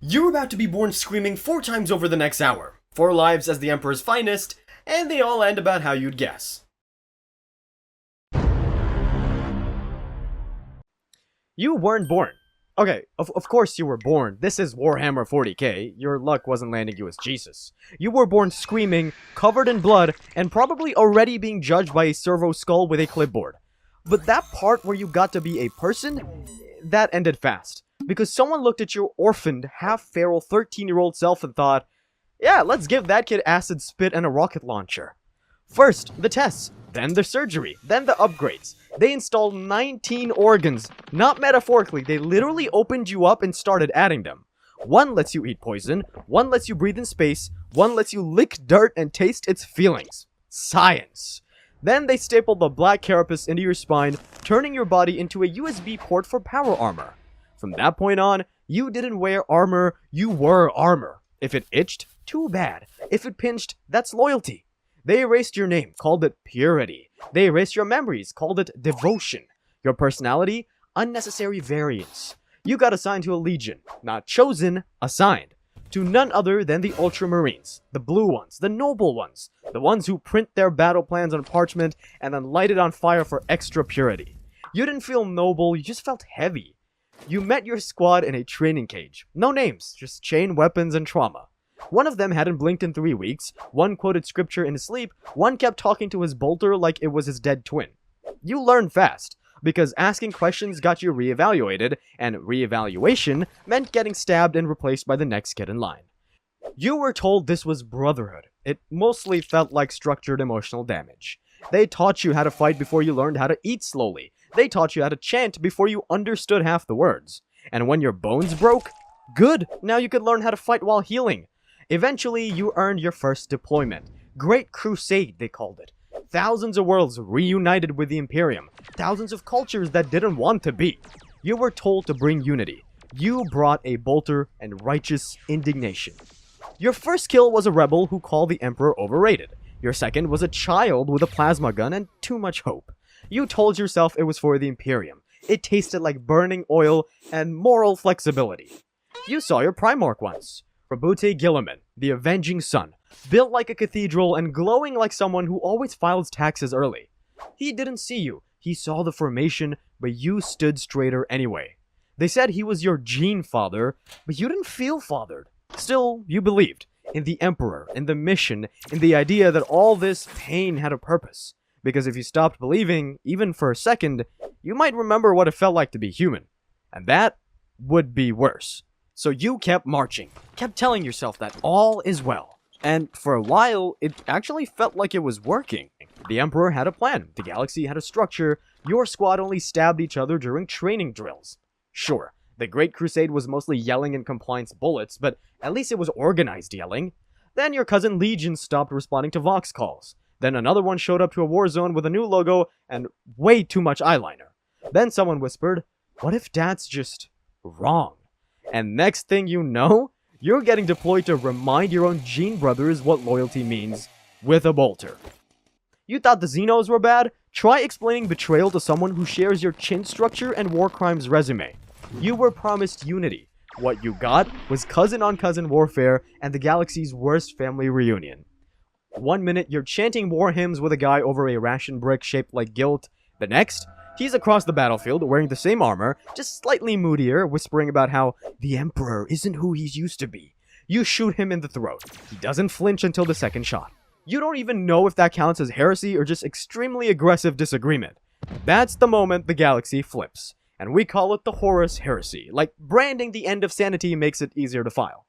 You're about to be born screaming 4 times over the next hour. 4 lives as the Emperor's finest, and they all end about how you'd guess. You weren't born. Okay, of course you were born. This is Warhammer 40k. Your luck wasn't landing you as Jesus. You were born screaming, covered in blood, and probably already being judged by a servo skull with a clipboard. But that part where you got to be a person, that ended fast. Because someone looked at your orphaned, half-feral 13-year-old self and thought, yeah, let's give that kid acid spit and a rocket launcher. First, the tests, then the surgery, then the upgrades. They installed 19 organs. Not metaphorically, they literally opened you up and started adding them. One lets you eat poison, one lets you breathe in space, one lets you lick dirt and taste its feelings. Science. Then they stapled the black carapace into your spine, turning your body into a USB port for power armor. From that point on, you didn't wear armor, you were armor. If it itched, too bad. If it pinched, that's loyalty. They erased your name, called it purity. They erased your memories, called it devotion. Your personality, unnecessary variance. You got assigned to a legion, not chosen, assigned. To none other than the Ultramarines, the blue ones, the noble ones, the ones who print their battle plans on parchment and then light it on fire for extra purity. You didn't feel noble, you just felt heavy. You met your squad in a training cage. No names, just chain weapons and trauma. One of them hadn't blinked in 3 weeks, one quoted scripture in his sleep, one kept talking to his bolter like it was his dead twin. You learned fast, because asking questions got you reevaluated, and reevaluation meant getting stabbed and replaced by the next kid in line. You were told this was brotherhood. It mostly felt like structured emotional damage. They taught you how to fight before you learned how to eat slowly. They taught you how to chant before you understood half the words. And when your bones broke, good, now you could learn how to fight while healing. Eventually, you earned your first deployment. Great Crusade, they called it. Thousands of worlds reunited with the Imperium. Thousands of cultures that didn't want to be. You were told to bring unity. You brought a bolter and righteous indignation. Your first kill was a rebel who called the Emperor overrated. Your second was a child with a plasma gun and too much hope. You told yourself it was for the Imperium. It tasted like burning oil and moral flexibility. You saw your Primarch once. Rabute Gilliman, the Avenging Sun, built like a cathedral and glowing like someone who always files taxes early. He didn't see you. He saw the formation, but you stood straighter anyway. They said he was your gene father, but you didn't feel fathered. Still, you believed. In the Emperor, in the mission, in the idea that all this pain had a purpose. Because if you stopped believing, even for a second, you might remember what it felt like to be human. And that would be worse. So you kept marching, kept telling yourself that all is well. And for a while, it actually felt like it was working. The Emperor had a plan, the galaxy had a structure, your squad only stabbed each other during training drills. Sure, the Great Crusade was mostly yelling and compliance bullets, but at least it was organized yelling. Then your cousin Legion stopped responding to Vox calls. Then another one showed up to a war zone with a new logo and way too much eyeliner. Then someone whispered, what if that's just wrong? And next thing you know, you're getting deployed to remind your own gene brothers what loyalty means with a bolter. You thought the Xenos were bad? Try explaining betrayal to someone who shares your chin structure and war crimes resume. You were promised unity. What you got was cousin-on-cousin warfare and the galaxy's worst family reunion. 1 minute, you're chanting war hymns with a guy over a ration brick shaped like guilt. The next, he's across the battlefield wearing the same armor, just slightly moodier, whispering about how the Emperor isn't who he's used to be. You shoot him in the throat. He doesn't flinch until the second shot. You don't even know if that counts as heresy or just extremely aggressive disagreement. That's the moment the galaxy flips. And we call it the Horus Heresy. Like branding the end of sanity makes it easier to file.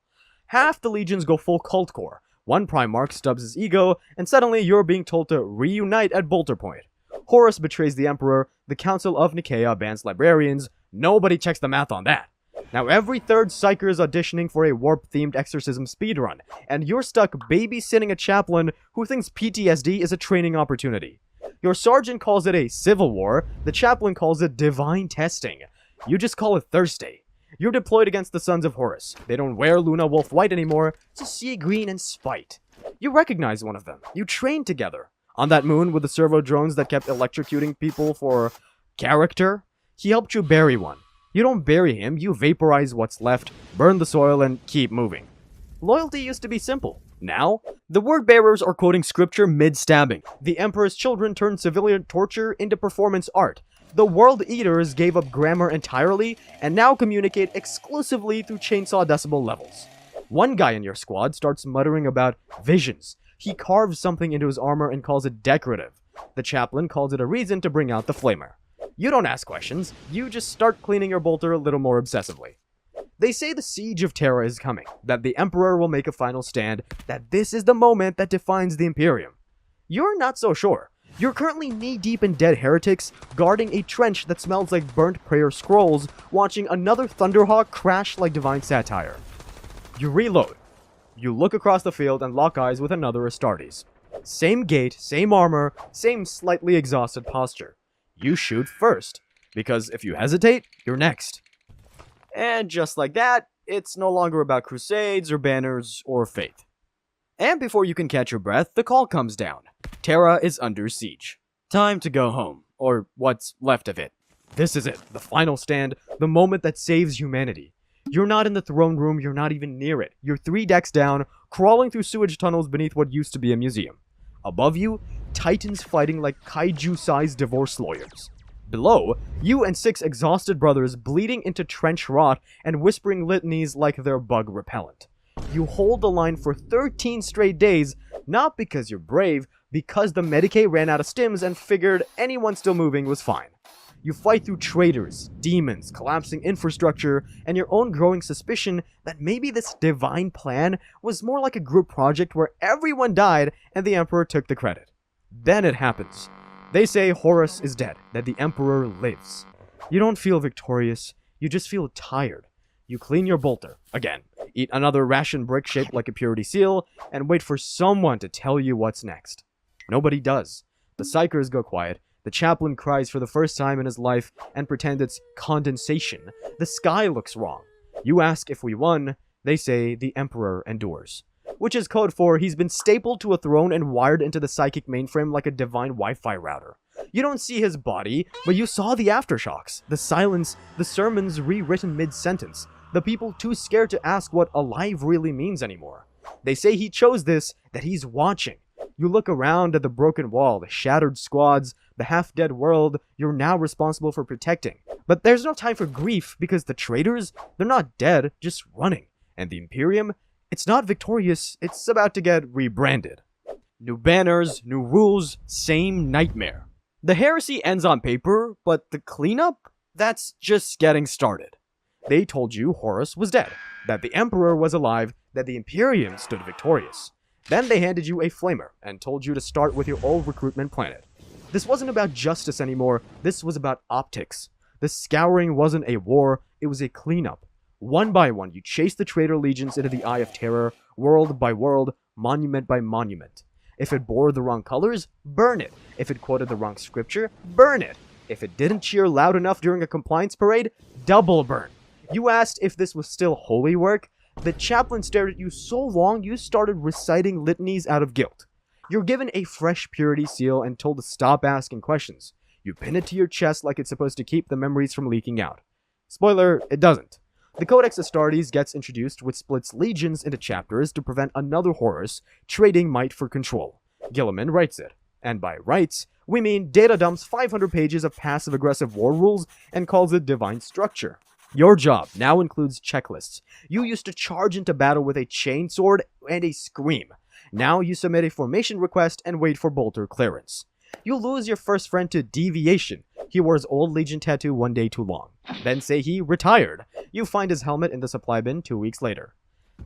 Half the legions go full cult core. One Primarch stubs his ego, and suddenly you're being told to reunite at Bolter Point. Horus betrays the Emperor, the Council of Nicaea bans librarians, nobody checks the math on that. Now every third psyker is auditioning for a warp-themed exorcism speedrun, and you're stuck babysitting a chaplain who thinks PTSD is a training opportunity. Your sergeant calls it a civil war, the chaplain calls it divine testing. You just call it Thursday. You're deployed against the Sons of Horus. They don't wear Luna Wolf White anymore, it's a sea green and spite. You recognize one of them. You trained together. On that moon with the servo drones that kept electrocuting people for character, he helped you bury one. You don't bury him, you vaporize what's left, burn the soil, and keep moving. Loyalty used to be simple. Now, the word bearers are quoting scripture mid-stabbing. The Emperor's children turned civilian torture into performance art. The World Eaters gave up grammar entirely and now communicate exclusively through chainsaw decibel levels. One guy in your squad starts muttering about visions. He carves something into his armor and calls it decorative. The chaplain calls it a reason to bring out the flamer. You don't ask questions, you just start cleaning your bolter a little more obsessively. They say the siege of Terra is coming, that the Emperor will make a final stand, that this is the moment that defines the Imperium. You're not so sure. You're currently knee-deep in dead heretics, guarding a trench that smells like burnt prayer scrolls, watching another Thunderhawk crash like divine satire. You reload. You look across the field and lock eyes with another Astartes. Same gait, same armor, same slightly exhausted posture. You shoot first, because if you hesitate, you're next. And just like that, it's no longer about crusades or banners or faith. And before you can catch your breath, the call comes down. Terra is under siege. Time to go home, or what's left of it. This is it, the final stand, the moment that saves humanity. You're not in the throne room, you're not even near it. You're 3 decks down, crawling through sewage tunnels beneath what used to be a museum. Above you, titans fighting like kaiju-sized divorce lawyers. Below, you and 6 exhausted brothers bleeding into trench rot and whispering litanies like they're bug repellent. You hold the line for 13 straight days, not because you're brave, because the Medicaid ran out of stims and figured anyone still moving was fine. You fight through traitors, demons, collapsing infrastructure, and your own growing suspicion that maybe this divine plan was more like a group project where everyone died and the Emperor took the credit. Then it happens. They say Horus is dead, that the Emperor lives. You don't feel victorious, you just feel tired. You clean your bolter, again, eat another ration brick shaped like a purity seal, and wait for someone to tell you what's next. Nobody does. The psychers go quiet, the chaplain cries for the first time in his life and pretends it's condensation. The sky looks wrong. You ask if we won, they say the Emperor endures. Which is code for he's been stapled to a throne and wired into the psychic mainframe like a divine Wi-Fi router. You don't see his body, but you saw the aftershocks, the silence, the sermons rewritten mid-sentence, the people too scared to ask what alive really means anymore. They say he chose this, that he's watching. You look around at the broken wall, the shattered squads, the half-dead world you're now responsible for protecting. But there's no time for grief because the traitors, they're not dead, just running. And the Imperium, it's not victorious, it's about to get rebranded. New banners, new rules, same nightmare. The heresy ends on paper, but the cleanup? That's just getting started. They told you Horus was dead, that the Emperor was alive, that the Imperium stood victorious. Then they handed you a flamer and told you to start with your old recruitment planet. This wasn't about justice anymore, this was about optics. The scouring wasn't a war, it was a cleanup. One by one, you chased the traitor legions into the Eye of Terror, world by world, monument by monument. If it bore the wrong colors, burn it. If it quoted the wrong scripture, burn it. If it didn't cheer loud enough during a compliance parade, double burn. You asked if this was still holy work. The chaplain stared at you so long you started reciting litanies out of guilt. You're given a fresh purity seal and told to stop asking questions. You pin it to your chest like it's supposed to keep the memories from leaking out. Spoiler, it doesn't. The Codex Astartes gets introduced, which splits legions into chapters to prevent another Horus trading might for control. Gilliman writes it. And by writes, we mean data dumps 500 pages of passive-aggressive war rules and calls it divine structure. Your job now includes checklists. You used to charge into battle with a chainsword and a scream. Now you submit a formation request and wait for bolter clearance. You lose your first friend to deviation. He wore his old Legion tattoo one day too long. Then say he retired. You find his helmet in the supply bin 2 weeks later.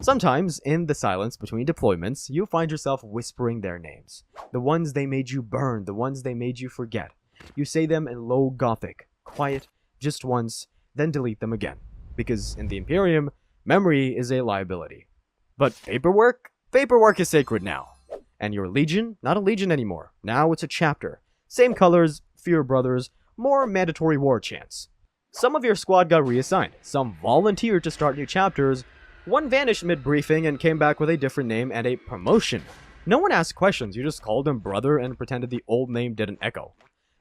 Sometimes, in the silence between deployments, you find yourself whispering their names. The ones they made you burn, the ones they made you forget. You say them in low Gothic, quiet, just once, then delete them again. Because in the Imperium, memory is a liability. But paperwork? Paperwork is sacred now. And your legion? Not a legion anymore. Now it's a chapter. Same colors, fewer brothers, more mandatory war chants. Some of your squad got reassigned. Some volunteered to start new chapters. One vanished mid-briefing and came back with a different name and a promotion. No one asked questions, you just called him brother and pretended the old name didn't echo.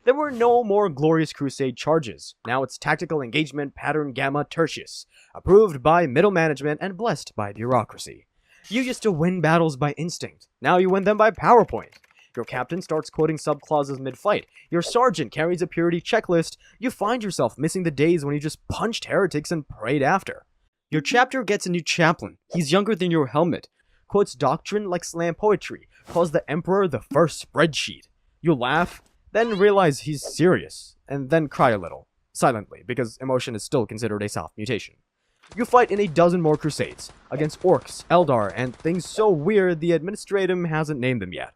There were no more glorious crusade charges. Now it's tactical engagement pattern gamma tertius, approved by middle management and blessed by bureaucracy. You used to win battles by instinct. Now you win them by PowerPoint. Your captain starts quoting subclauses mid-fight. Your sergeant carries a purity checklist. You find yourself missing the days when you just punched heretics and prayed after. Your chapter gets a new chaplain. He's younger than your helmet. Quotes doctrine like slam poetry. Calls the emperor the first spreadsheet. You laugh, then realize he's serious, and then cry a little. Silently, because emotion is still considered a soft mutation. You fight in a dozen more crusades, against orcs, Eldar, and things so weird the administratum hasn't named them yet.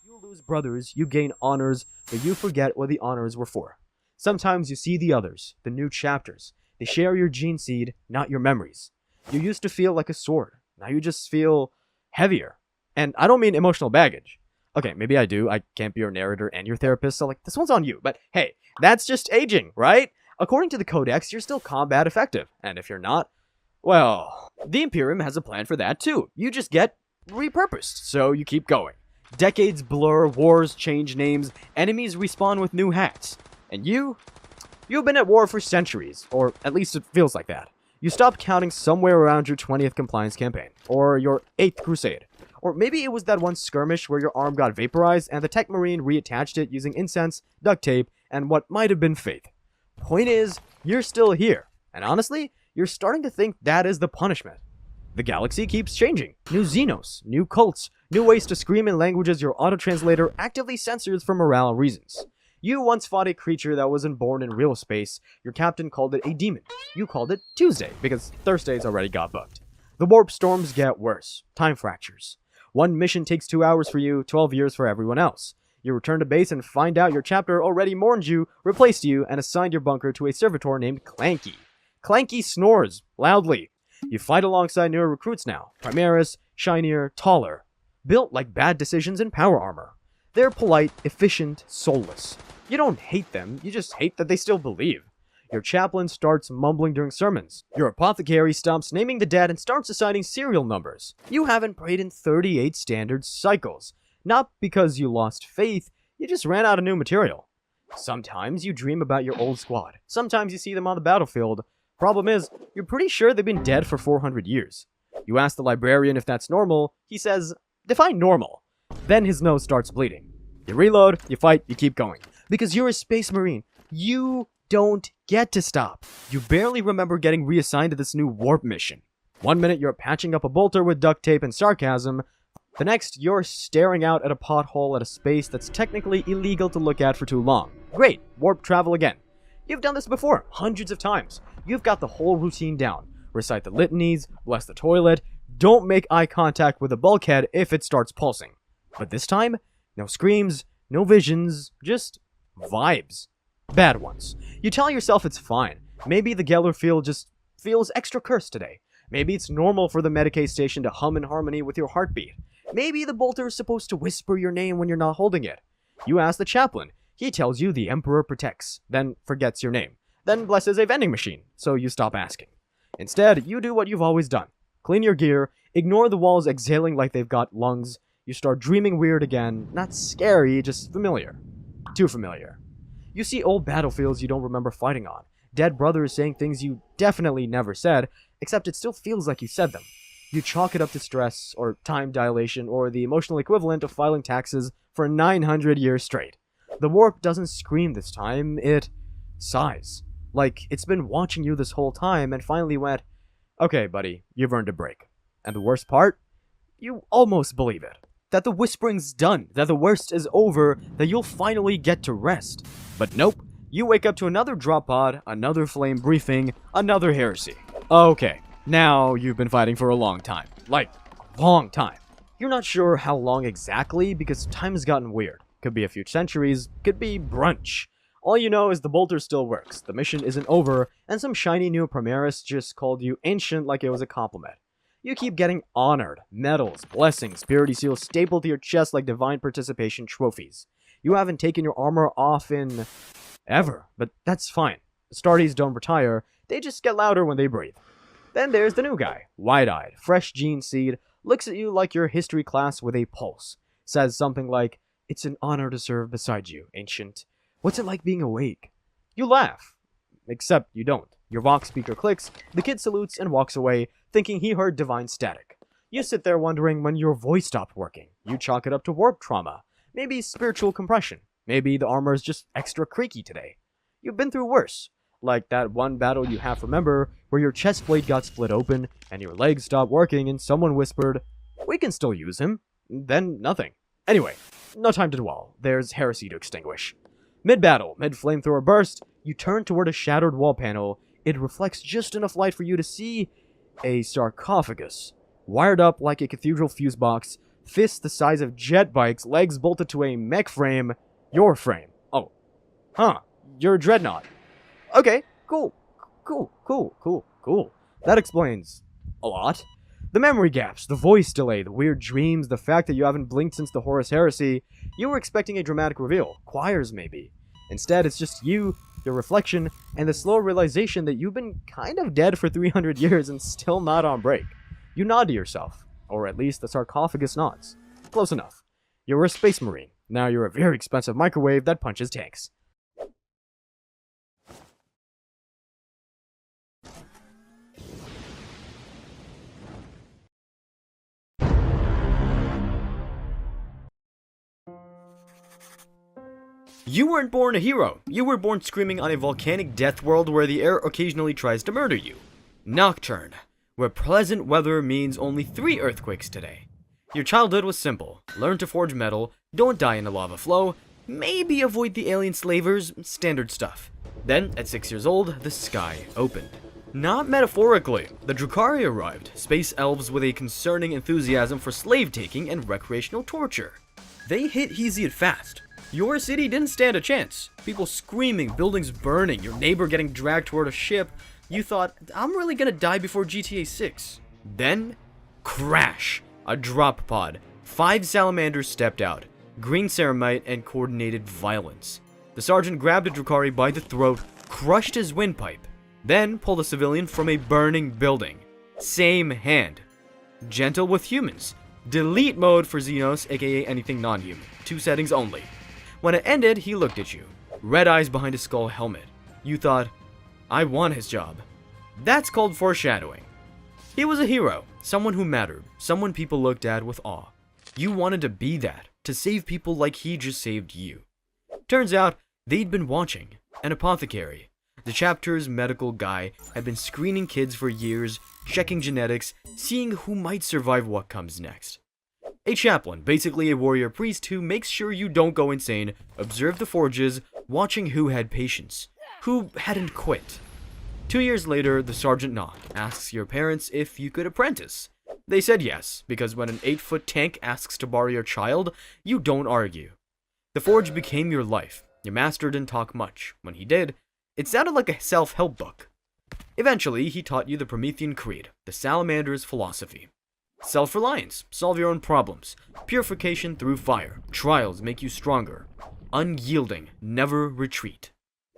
You lose brothers, you gain honors, but you forget what the honors were for. Sometimes you see the others, the new chapters. They share your gene seed, not your memories. You used to feel like a sword. Now you just feel heavier. And I don't mean emotional baggage. Okay, maybe I do. I can't be your narrator and your therapist, so like, this one's on you. But hey, that's just aging, right? According to the Codex, you're still combat effective. And if you're not, well, the Imperium has a plan for that too. You just get repurposed, so you keep going. Decades blur, wars change names, enemies respawn with new hats. And you've been at war for centuries, or at least it feels like that. You stopped counting somewhere around your 20th compliance campaign, or your 8th crusade. Or maybe it was that one skirmish where your arm got vaporized and the tech marine reattached it using incense, duct tape, and what might have been faith. Point is, you're still here. And honestly, you're starting to think that is the punishment. The galaxy keeps changing. New Xenos, new cults, new ways to scream in languages your auto-translator actively censors for morale reasons. You once fought a creature that wasn't born in real space. Your captain called it a demon. You called it Tuesday, because Thursdays already got booked. The warp storms get worse. Time fractures. One mission takes 2 hours for you, 12 years for everyone else. You return to base and find out your chapter already mourned you, replaced you, and assigned your bunker to a servitor named Clanky. Clanky snores loudly. You fight alongside newer recruits now. Primaris, shinier, taller. Built like bad decisions in power armor. They're polite, efficient, soulless. You don't hate them, you just hate that they still believe. Your chaplain starts mumbling during sermons. Your apothecary stops naming the dead and starts assigning serial numbers. You haven't prayed in 38 standard cycles. Not because you lost faith, you just ran out of new material. Sometimes you dream about your old squad. Sometimes you see them on the battlefield. Problem is, you're pretty sure they've been dead for 400 years. You ask the librarian if that's normal. He says, define normal. Then his nose starts bleeding. You reload, you fight, you keep going. Because you're a space marine. You don't get to stop. You barely remember getting reassigned to this new warp mission. 1 minute you're patching up a bolter with duct tape and sarcasm. The next, you're staring out at a pothole at a space that's technically illegal to look at for too long. Great, warp travel again. You've done this before, hundreds of times. You've got the whole routine down. Recite the litanies, bless the toilet, don't make eye contact with the bulkhead if it starts pulsing. But this time, no screams, no visions, just vibes. Bad ones. You tell yourself it's fine. Maybe the Geller field just feels extra cursed today. Maybe it's normal for the Medicaid station to hum in harmony with your heartbeat. Maybe the bolter is supposed to whisper your name when you're not holding it. You ask the chaplain. He tells you the Emperor protects, then forgets your name, then blesses a vending machine, so you stop asking. Instead, you do what you've always done. Clean your gear, ignore the walls exhaling like they've got lungs. You start dreaming weird again. Not scary, just familiar. Too familiar. You see old battlefields you don't remember fighting on. Dead brothers saying things you definitely never said, except it still feels like you said them. You chalk it up to stress, or time dilation, or the emotional equivalent of filing taxes for 900 years straight. The warp doesn't scream this time, it sighs. Like it's been watching you this whole time and finally went, okay, buddy, you've earned a break. And the worst part? You almost believe it. That the whispering's done, that the worst is over, that you'll finally get to rest. But nope, you wake up to another drop pod, another flame briefing, another heresy. Okay, now you've been fighting for a long time. Like, a long time. You're not sure how long exactly because time has gotten weird. Could be a few centuries, could be brunch. All you know is the bolter still works, the mission isn't over, and some shiny new Primaris just called you ancient like it was a compliment. You keep getting honored, medals, blessings, purity seals stapled to your chest like divine participation trophies. You haven't taken your armor off in ever, but that's fine. Astartes don't retire, They just get louder when they breathe. Then there's the new guy, wide-eyed, fresh gene seed, looks at you like your history class with a pulse, says something like, "It's an honor to serve beside you, ancient. What's it like being awake?" You laugh. Except you don't. Your Vox speaker clicks, the kid salutes and walks away, thinking he heard divine static. You sit there wondering when your voice stopped working. You chalk it up to warp trauma. Maybe spiritual compression. Maybe the armor is just extra creaky today. You've been through worse. Like that one battle you half remember, where your chest plate got split open, and your legs stopped working, and someone whispered, "We can still use him." Then nothing. Anyway, no time to dwell. There's heresy to extinguish. Mid-battle, mid-flamethrower burst, you turn toward a shattered wall panel. It reflects just enough light for you to see a sarcophagus, wired up like a cathedral fuse box, fists the size of jet bikes, legs bolted to a mech frame. Your frame. Oh. Huh. You're a dreadnought. Okay, cool. That explains a lot. The memory gaps, the voice delay, the weird dreams, the fact that you haven't blinked since the Horus Heresy. You were expecting a dramatic reveal. Choirs, maybe. Instead, it's just you, your reflection, and the slow realization that you've been kind of dead for 300 years and still not on break. You nod to yourself. Or at least the sarcophagus nods. Close enough. You were a space marine. Now you're a very expensive microwave that punches tanks. You weren't born a hero. You were born screaming on a volcanic death world where the air occasionally tries to murder you. Nocturne, where pleasant weather means only 3 earthquakes today. Your childhood was simple. Learn to forge metal, don't die in a lava flow, maybe avoid the alien slavers, standard stuff. Then, at 6 years old, the sky opened. Not metaphorically. The Drukhari arrived, space elves with a concerning enthusiasm for slave-taking and recreational torture. They hit Hesiod fast. Your city didn't stand a chance. People screaming, buildings burning, your neighbor getting dragged toward a ship. You thought, I'm really gonna die before GTA 6. Then, crash. A drop pod. 5 salamanders stepped out. Green ceramite and coordinated violence. The sergeant grabbed a Drukhari by the throat, crushed his windpipe, then pulled a civilian from a burning building. Same hand. Gentle with humans. Delete mode for Xenos, aka anything non-human. 2 settings only. When it ended, he looked at you. Red eyes behind his skull helmet. You thought, I want his job. That's called foreshadowing. He was a hero, someone who mattered, someone people looked at with awe. You wanted to be that, to save people like he just saved you. Turns out, they'd been watching. An apothecary. The chapter's medical guy had been screening kids for years, checking genetics, seeing who might survive what comes next. A chaplain, basically a warrior priest who makes sure you don't go insane, observe the forges, watching who had patience, who hadn't quit. 2 years later, the sergeant asks your parents if you could apprentice. They said yes, because when an 8-foot tank asks to borrow your child, you don't argue. The forge became your life. Your master didn't talk much. When he did, it sounded like a self-help book. Eventually, he taught you the Promethean Creed, the Salamander's philosophy. Self-reliance, solve your own problems. Purification through fire, trials make you stronger. Unyielding, never retreat.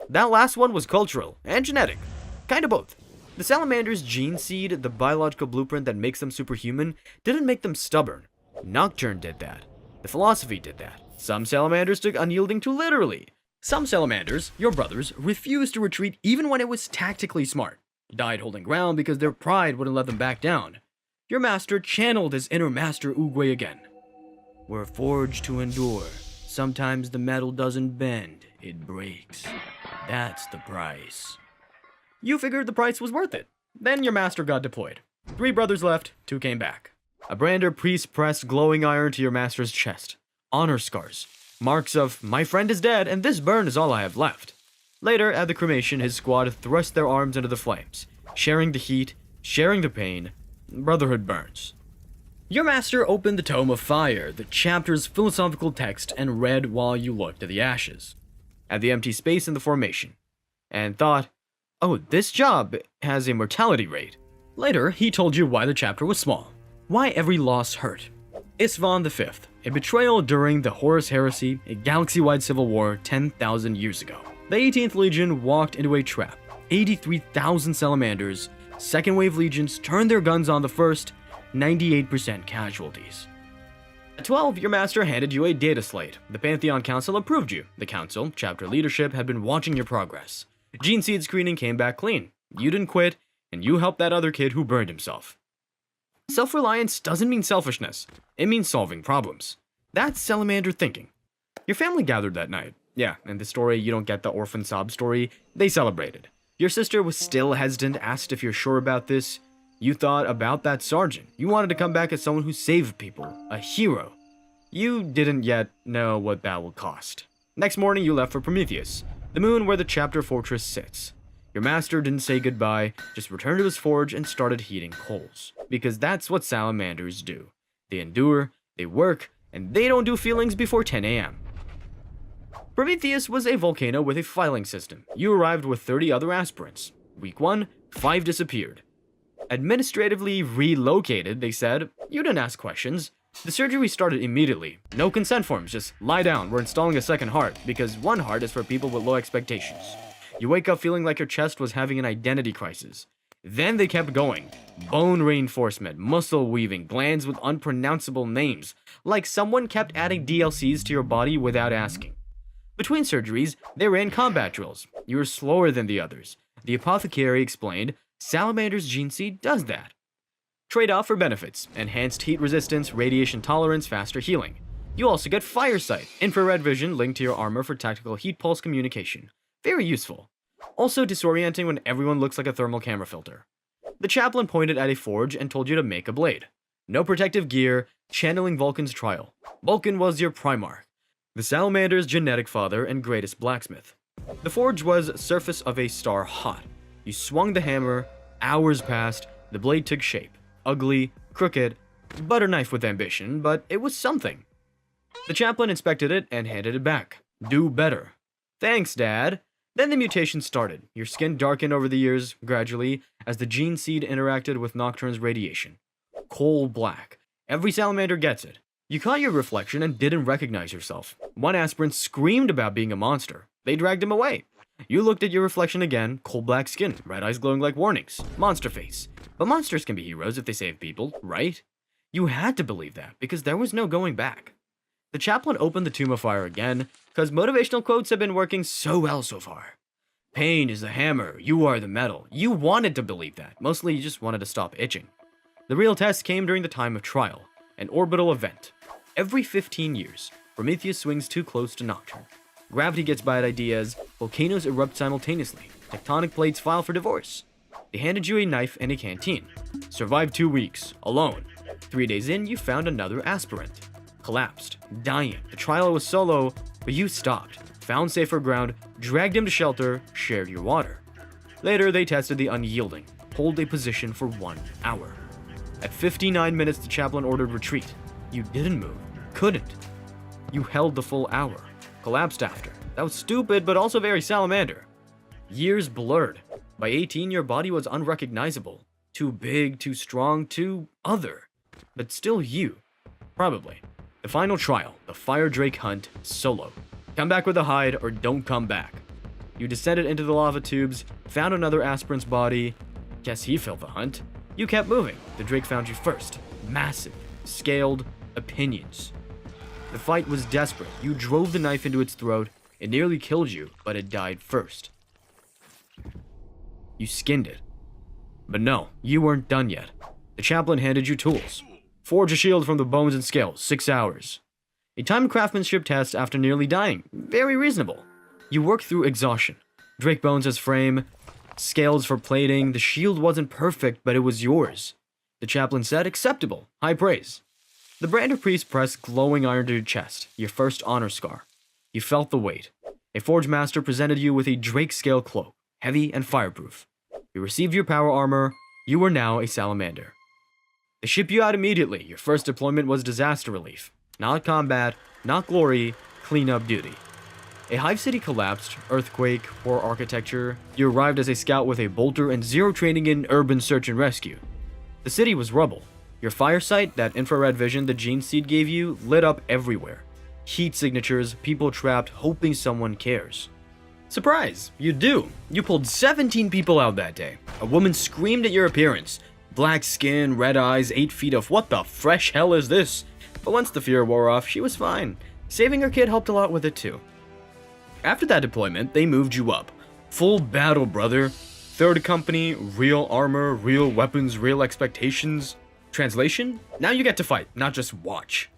That last one was cultural and genetic. Kinda both. The Salamander's gene seed, the biological blueprint that makes them superhuman, didn't make them stubborn. Nocturne did that. The philosophy did that. Some Salamanders took unyielding too literally. Some Salamanders, your brothers, refused to retreat even when it was tactically smart. Died holding ground because their pride wouldn't let them back down. Your master channeled his inner master Oogway again. We're forged to endure. Sometimes the metal doesn't bend, it breaks. That's the price. You figured the price was worth it. Then your master got deployed. 3 brothers left, 2 came back. A brander priest pressed glowing iron to your master's chest. Honor scars. Marks of, my friend is dead and this burn is all I have left. Later, at the cremation, his squad thrust their arms into the flames. Sharing the heat, sharing the pain. Brotherhood burns. Your master opened the Tome of Fire, the chapter's philosophical text, and read while you looked at the ashes. At the empty space in the formation. And thought, oh, this job has a mortality rate. Later, he told you why the chapter was small. Why every loss hurt. Isvan V, a betrayal during the Horus Heresy, a galaxy-wide civil war 10,000 years ago. The 18th Legion walked into a trap. 83,000 Salamanders, second wave legions turned their guns on the first, 98% casualties. At 12, your master handed you a data slate. The Pantheon Council approved you. The Council, chapter leadership, had been watching your progress. Gene seed screening came back clean. You didn't quit, and you helped that other kid who burned himself. Self-reliance doesn't mean selfishness. It means solving problems. That's Salamander thinking. Your family gathered that night. Yeah, in the story, you don't get the orphan sob story. They celebrated. Your sister was still hesitant, asked if you're sure about this. You thought about that sergeant. You wanted to come back as someone who saved people. A hero. You didn't yet know what that would cost. Next morning, you left for Prometheus, the moon where the chapter fortress sits. Your master didn't say goodbye, just returned to his forge and started heating coals. Because that's what salamanders do. They endure, they work, and they don't do feelings before 10 a.m. Prometheus was a volcano with a filing system. You arrived with 30 other aspirants. Week 1, 5 disappeared. Administratively relocated, they said. You didn't ask questions. The surgery started immediately. No consent forms, just lie down, we're installing a second heart, because one heart is for people with low expectations. You wake up feeling like your chest was having an identity crisis. Then they kept going. Bone reinforcement, muscle weaving, glands with unpronounceable names. Like someone kept adding DLCs to your body without asking. Between surgeries, they ran combat drills. You were slower than the others. The apothecary explained, Salamander's gene seed does that. Trade-off for benefits: enhanced heat resistance, radiation tolerance, faster healing. You also get Firesight, infrared vision linked to your armor for tactical heat pulse communication. Very useful. Also disorienting when everyone looks like a thermal camera filter. The chaplain pointed at a forge and told you to make a blade. No protective gear, channeling Vulcan's trial. Vulcan was your Primarch, the Salamander's genetic father and greatest blacksmith. The forge was surface of a star hot. You swung the hammer, hours passed, the blade took shape. Ugly, crooked, butter knife with ambition, but it was something. The chaplain inspected it and handed it back. Do better. Thanks, Dad. Then the mutation started. Your skin darkened over the years, gradually, as the gene seed interacted with Nocturne's radiation. Coal black. Every salamander gets it. You caught your reflection and didn't recognize yourself. One aspirant screamed about being a monster. They dragged him away. You looked at your reflection again, coal black skin, red eyes glowing like warnings, monster face. But monsters can be heroes if they save people, right? You had to believe that, because there was no going back. The chaplain opened the Tomb of Fire again, because motivational quotes have been working so well so far. Pain is the hammer, you are the metal. You wanted to believe that, mostly you just wanted to stop itching. The real test came during the time of trial, an orbital event. Every 15 years, Prometheus swings too close to Nocturne. Gravity gets bad ideas, volcanoes erupt simultaneously, tectonic plates file for divorce. They handed you a knife and a canteen. Survived 2 weeks, alone. 3 days in, you found another aspirant. Collapsed, dying. The trial was solo, but you stopped, found safer ground, dragged him to shelter, shared your water. Later, they tested the unyielding, hold a position for 1 hour. At 59 minutes, the chaplain ordered retreat. You didn't move, couldn't. You held the full hour, collapsed after. That was stupid, but also very salamander. Years blurred. By 18, your body was unrecognizable. Too big, too strong, too other. But still you. Probably. The final trial, the Fire Drake hunt, solo. Come back with a hide or don't come back. You descended into the lava tubes, found another aspirant's body. Guess he failed the hunt. You kept moving. The Drake found you first. Massive, scaled, opinions. The fight was desperate. You drove the knife into its throat. It nearly killed you, but it died first. You skinned it. But no, you weren't done yet. The chaplain handed you tools. Forge a shield from the bones and scales, 6 hours. A timed craftsmanship test after nearly dying, very reasonable. You worked through exhaustion. Drake bones as frame, scales for plating. The shield wasn't perfect, but it was yours. The chaplain said, acceptable, high praise. The brand of priest pressed glowing iron to your chest, your first honor scar. You felt the weight. A forge master presented you with a Drake scale cloak, heavy and fireproof. You received your power armor. You were now a salamander. They shipped you out immediately. Your first deployment was disaster relief. Not combat, not glory, cleanup duty. A hive city collapsed, earthquake, poor architecture. You arrived as a scout with a bolter and zero training in urban search and rescue. The city was rubble. Your firesight, that infrared vision the gene seed gave you, lit up everywhere. Heat signatures, people trapped, hoping someone cares. Surprise, you do. You pulled 17 people out that day. A woman screamed at your appearance. Black skin, red eyes, 8 feet of what the fresh hell is this? But once the fear wore off, she was fine. Saving her kid helped a lot with it too. After that deployment, they moved you up. Full battle, brother. 3rd company, real armor, real weapons, real expectations. Translation? Now you get to fight, not just watch.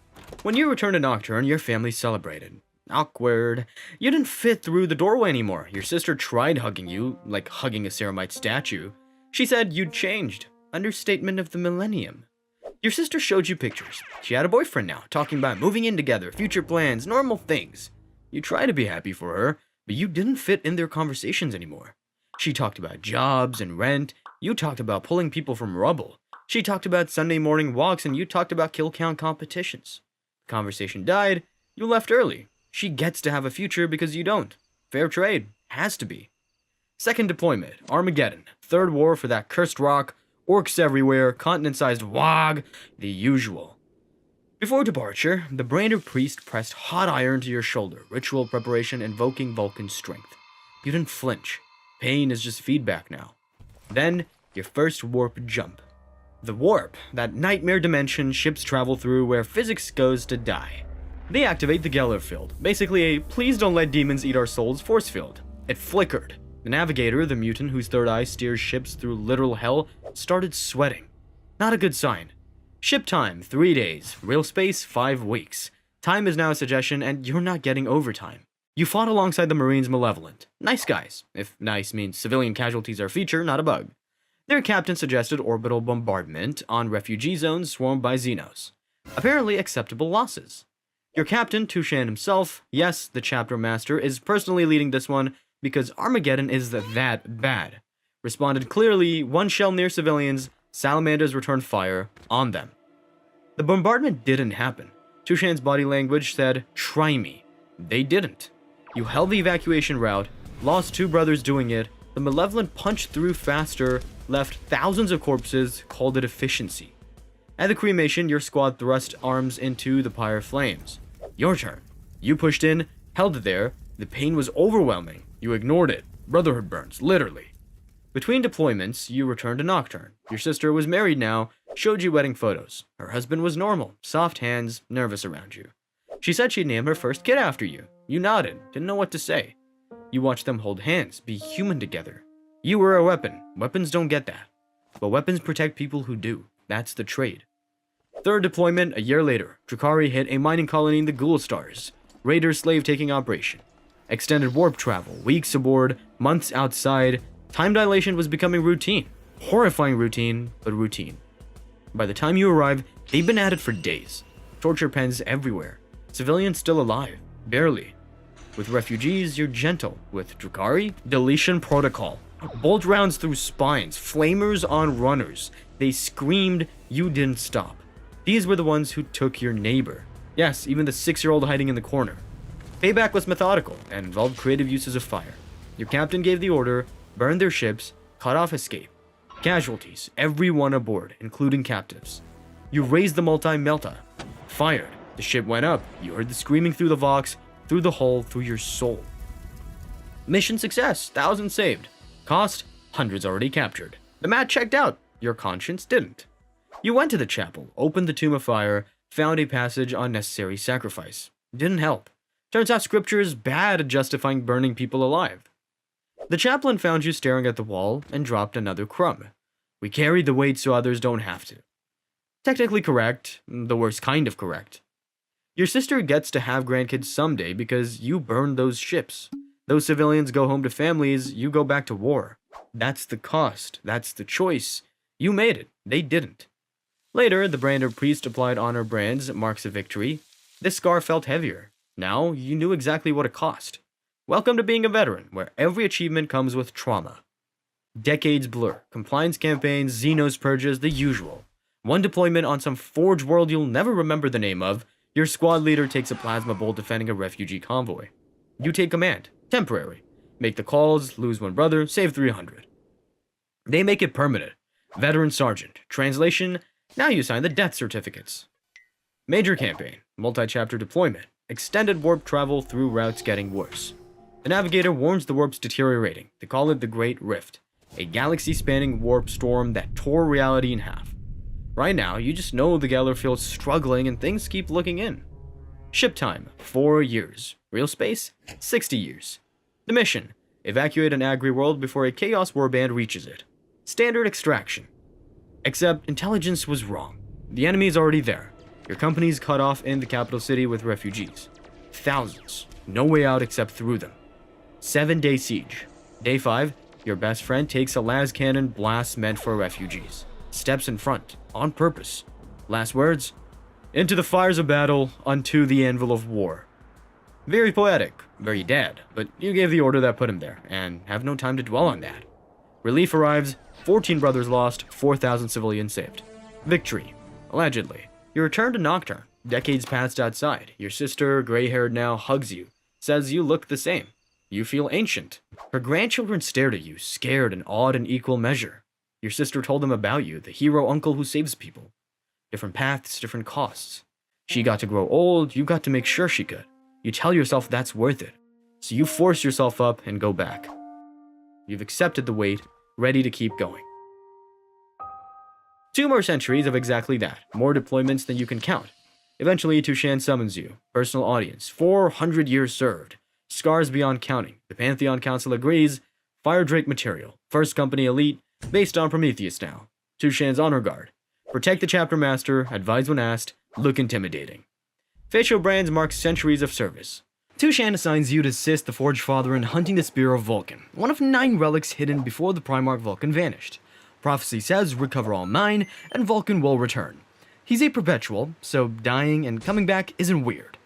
When you returned to Nocturne, your family celebrated. Awkward. You didn't fit through the doorway anymore. Your sister tried hugging you, like hugging a ceramite statue. She said you'd changed. Understatement of the millennium. Your sister showed you pictures. She had a boyfriend now, talking about moving in together, future plans, normal things. You tried to be happy for her, but you didn't fit in their conversations anymore. She talked about jobs and rent. You talked about pulling people from rubble. She talked about Sunday morning walks, and you talked about kill count competitions. The conversation died. You left early. She gets to have a future because you don't. Fair trade. Has to be. 2nd deployment, Armageddon. 3rd war for that cursed rock. Orcs everywhere, continent-sized wog. The usual. Before departure, the Brander priest pressed hot iron to your shoulder. Ritual preparation invoking Vulcan strength. You didn't flinch. Pain is just feedback now. Then, your first warp jump. The warp, that nightmare dimension ships travel through where physics goes to die. They activate the Geller field, basically a please don't let demons eat our souls force field. It flickered. The navigator, the mutant whose 3rd eye steers ships through literal hell, started sweating. Not a good sign. Ship time, 3 days. Real space, 5 weeks. Time is now a suggestion, and you're not getting overtime. You fought alongside the Marines Malevolent. Nice guys, if nice means civilian casualties are a feature, not a bug. Their captain suggested orbital bombardment on refugee zones swarmed by Xenos. Apparently acceptable losses. Your captain, Tushan himself, yes, the chapter master, is personally leading this one because Armageddon is that bad. Responded clearly, 1 shell near civilians, Salamanders returned fire on them. The bombardment didn't happen. Tushan's body language said, try me. They didn't. You held the evacuation route, lost 2 brothers doing it, the Malevolent punched through faster, left thousands of corpses, called it efficiency. At the cremation, your squad thrust arms into the pyre flames. Your turn. You pushed in, held it there, the pain was overwhelming, you ignored it, brotherhood burns, literally. Between deployments, you returned to Nocturne. Your sister was married now, showed you wedding photos. Her husband was normal, soft hands, nervous around you. She said she'd name her first kid after you. You nodded, didn't know what to say. You watched them hold hands, be human together. You were a weapon. Weapons don't get that. But weapons protect people who do. That's the trade. 3rd deployment, a year later, Drukhari hit a mining colony in the Ghoul Stars. Raider slave-taking operation. Extended warp travel, weeks aboard, months outside. Time dilation was becoming routine. Horrifying routine, but routine. By the time you arrive, they've been at it for days. Torture pens everywhere. Civilians still alive. Barely. With refugees, you're gentle. With Drukhari, deletion protocol. Bolt rounds through spines, flamers on runners. They screamed, you didn't stop. These were the ones who took your neighbor. Yes, even the 6-year-old hiding in the corner. Payback was methodical and involved creative uses of fire. Your captain gave the order, burned their ships, cut off escape. Casualties, everyone aboard, including captives. You raised the multi-melta. Fired. The ship went up. You heard the screaming through the Vox, through the hull, through your soul. Mission success, thousands saved. Cost, hundreds already captured. The mat checked out. Your conscience didn't. You went to the chapel, opened the Tomb of Fire, found a passage on necessary sacrifice. Didn't help. Turns out scripture is bad at justifying burning people alive. The chaplain found you staring at the wall and dropped another crumb. We carried the weight so others don't have to. Technically correct, the worst kind of correct. Your sister gets to have grandkids someday because you burned those ships. Those civilians go home to families, you go back to war. That's the cost, that's the choice. You made it, they didn't. Later, the Brander priest applied honor brands, marks of victory. This scar felt heavier. Now, you knew exactly what it cost. Welcome to being a veteran, where every achievement comes with trauma. Decades blur, compliance campaigns, Xenos purges, the usual. One deployment on some Forge world you'll never remember the name of, your squad leader takes a plasma bolt defending a refugee convoy. You take command, temporary. Make the calls, lose 1 brother, save 300. They make it permanent. Veteran Sergeant. Translation, now you sign the death certificates. Major campaign, multi-chapter deployment, extended warp travel through routes getting worse. The navigator warns the warp's deteriorating. They call it the Great Rift, a galaxy-spanning warp storm that tore reality in half. Right now, you just know the Geller feels struggling and things keep looking in. Ship time, 4 years. Real space, 60 years. The mission, evacuate an agri-world before a Chaos Warband reaches it. Standard extraction. Except, intelligence was wrong. The enemy is already there. Your company's cut off in the capital city with refugees. Thousands. No way out except through them. 7-day siege. Day 5, your best friend takes a las cannon blast meant for refugees. Steps in front, on purpose. Last words? Into the fires of battle, unto the anvil of war. Very poetic, very dead, but you gave the order that put him there, and have no time to dwell on that. Relief arrives, 14 brothers lost, 4,000 civilians saved. Victory, allegedly. You return to Nocturne, decades passed outside. Your sister, gray-haired now, hugs you, says you look the same. You feel ancient. Her grandchildren stared at you, scared and awed in equal measure. Your sister told them about you, the hero uncle who saves people. Different paths, different costs. She got to grow old, you got to make sure she could. You tell yourself that's worth it. So you force yourself up and go back. You've accepted the weight, ready to keep going. 2 more centuries of exactly that, more deployments than you can count. Eventually, Tushan summons you, personal audience, 400 years served, scars beyond counting, the Pantheon Council agrees, Fire Drake material, first company elite, based on Prometheus now, Tushan's honor guard, protect the chapter master, advise when asked, look intimidating. Facial brands mark centuries of service. Tushan assigns you to assist the Forge Father in hunting the Spear of Vulcan, one of 9 relics hidden before the Primarch Vulcan vanished. Prophecy says recover all 9, and Vulcan will return. He's a perpetual, so dying and coming back isn't weird.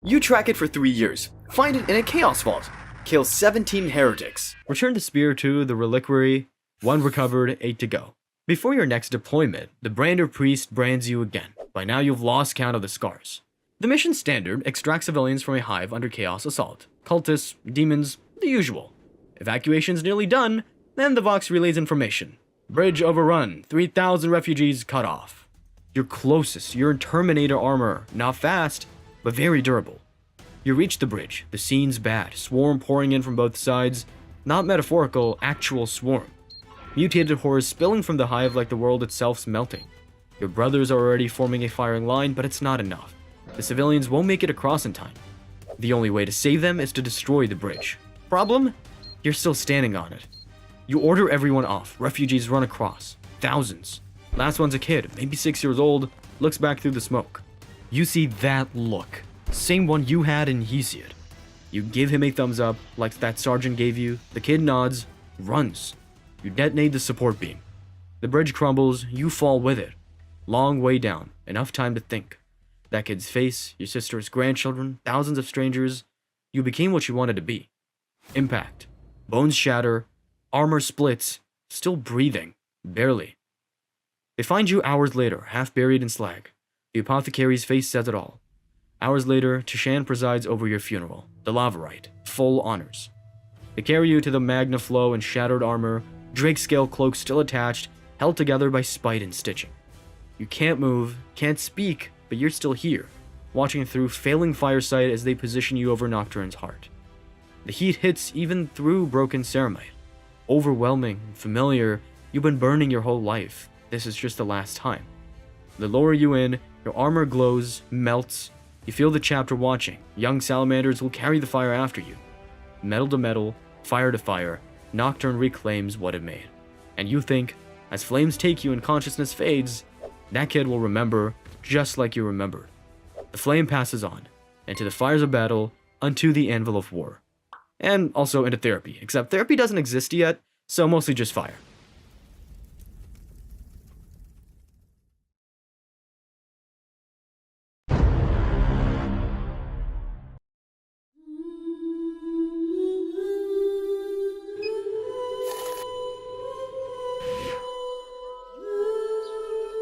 You track it for 3 years, find it in a Chaos Vault, kill 17 heretics, return the spear to the reliquary, 1 recovered, 8 to go. Before your next deployment, the Brander Priest brands you again. By now you've lost count of the scars. The mission standard, extract civilians from a hive under Chaos Assault. Cultists, demons, the usual. Evacuation's nearly done, then the Vox relays information. Bridge overrun, 3,000 refugees cut off. You're closest, you're in Terminator armor, not fast, but very durable. You reach the bridge, the scene's bad, swarm pouring in from both sides, not metaphorical, actual swarm. Mutated horrors spilling from the hive like the world itself's melting. Your brothers are already forming a firing line, but it's not enough. The civilians won't make it across in time. The only way to save them is to destroy the bridge. Problem? You're still standing on it. You order everyone off, refugees run across. Thousands. Last one's a kid, maybe 6 years old, looks back through the smoke. You see that look. Same one you had in Hesiod. You give him a thumbs up, like that sergeant gave you, the kid nods, runs. You detonate the support beam. The bridge crumbles, you fall with it. Long way down, enough time to think. That kid's face, your sister's grandchildren, thousands of strangers, you became what you wanted to be. Impact. Bones shatter, armor splits, still breathing, barely. They find you hours later, half buried in slag. The apothecary's face says it all. Hours later, Tushan presides over your funeral, the lava rite, full honors. They carry you to the Magna Flow in shattered armor, Drake scale cloak still attached, held together by spite and stitching. You can't move, can't speak, but you're still here, watching through failing firesight as they position you over Nocturne's heart. The heat hits even through broken ceramite. Overwhelming, familiar, you've been burning your whole life. This is just the last time. They lower you in, your armor glows, melts, you feel the chapter watching. Young salamanders will carry the fire after you. Metal to metal, fire to fire, Nocturne reclaims what it made. And you think, as flames take you and consciousness fades, that kid will remember just like you remembered. The flame passes on, into the fires of battle, unto the anvil of war. And also into therapy, except therapy doesn't exist yet, so mostly just fire.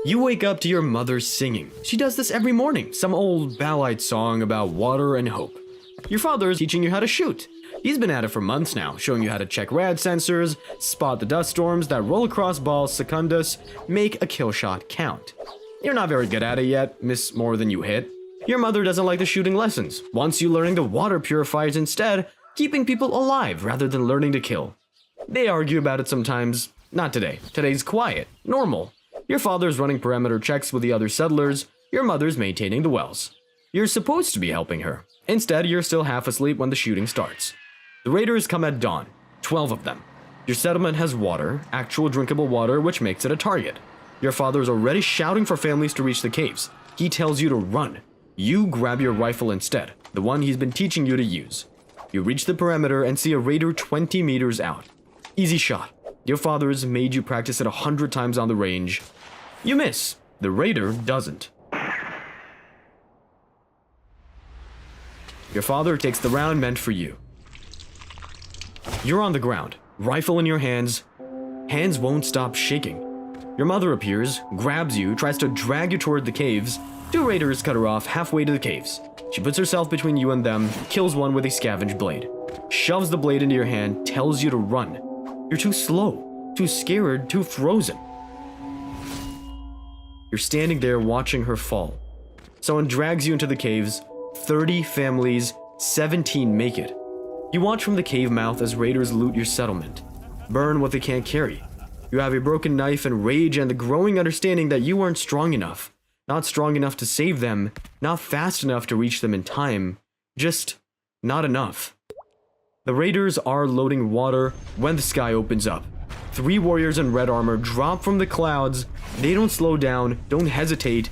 You wake up to your mother singing. She does this every morning, some old ballad song about water and hope. Your father's teaching you how to shoot. He's been at it for months now, showing you how to check rad sensors, spot the dust storms that roll across balls secundus, make a kill shot count. You're not very good at it yet, miss more than you hit. Your mother doesn't like the shooting lessons, wants you learning the water purifiers instead, keeping people alive rather than learning to kill. They argue about it sometimes. Not today. Today's quiet, normal. Your father's running perimeter checks with the other settlers, your mother's maintaining the wells. You're supposed to be helping her. Instead, you're still half asleep when the shooting starts. The raiders come at dawn, 12 of them. Your settlement has water, actual drinkable water, which makes it a target. Your father is already shouting for families to reach the caves. He tells you to run. You grab your rifle instead, the one he's been teaching you to use. You reach the perimeter and see a raider 20 meters out. Easy shot. Your father has made you practice it 100 times on the range. You miss. The raider doesn't. Your father takes the round meant for you. You're on the ground, rifle in your hands. Hands won't stop shaking. Your mother appears, grabs you, tries to drag you toward the caves. 2 raiders cut her off halfway to the caves. She puts herself between you and them, kills one with a scavenge blade. Shoves the blade into your hand, tells you to run. You're too slow, too scared, too frozen. You're standing there watching her fall. Someone drags you into the caves. 30 families, 17 make it. You watch from the cave mouth as raiders loot your settlement, burn what they can't carry. You have a broken knife and rage and the growing understanding that you aren't strong enough. Not strong enough to save them, not fast enough to reach them in time, just not enough. The raiders are loading water when the sky opens up. 3 warriors in red armor drop from the clouds. They don't slow down, don't hesitate.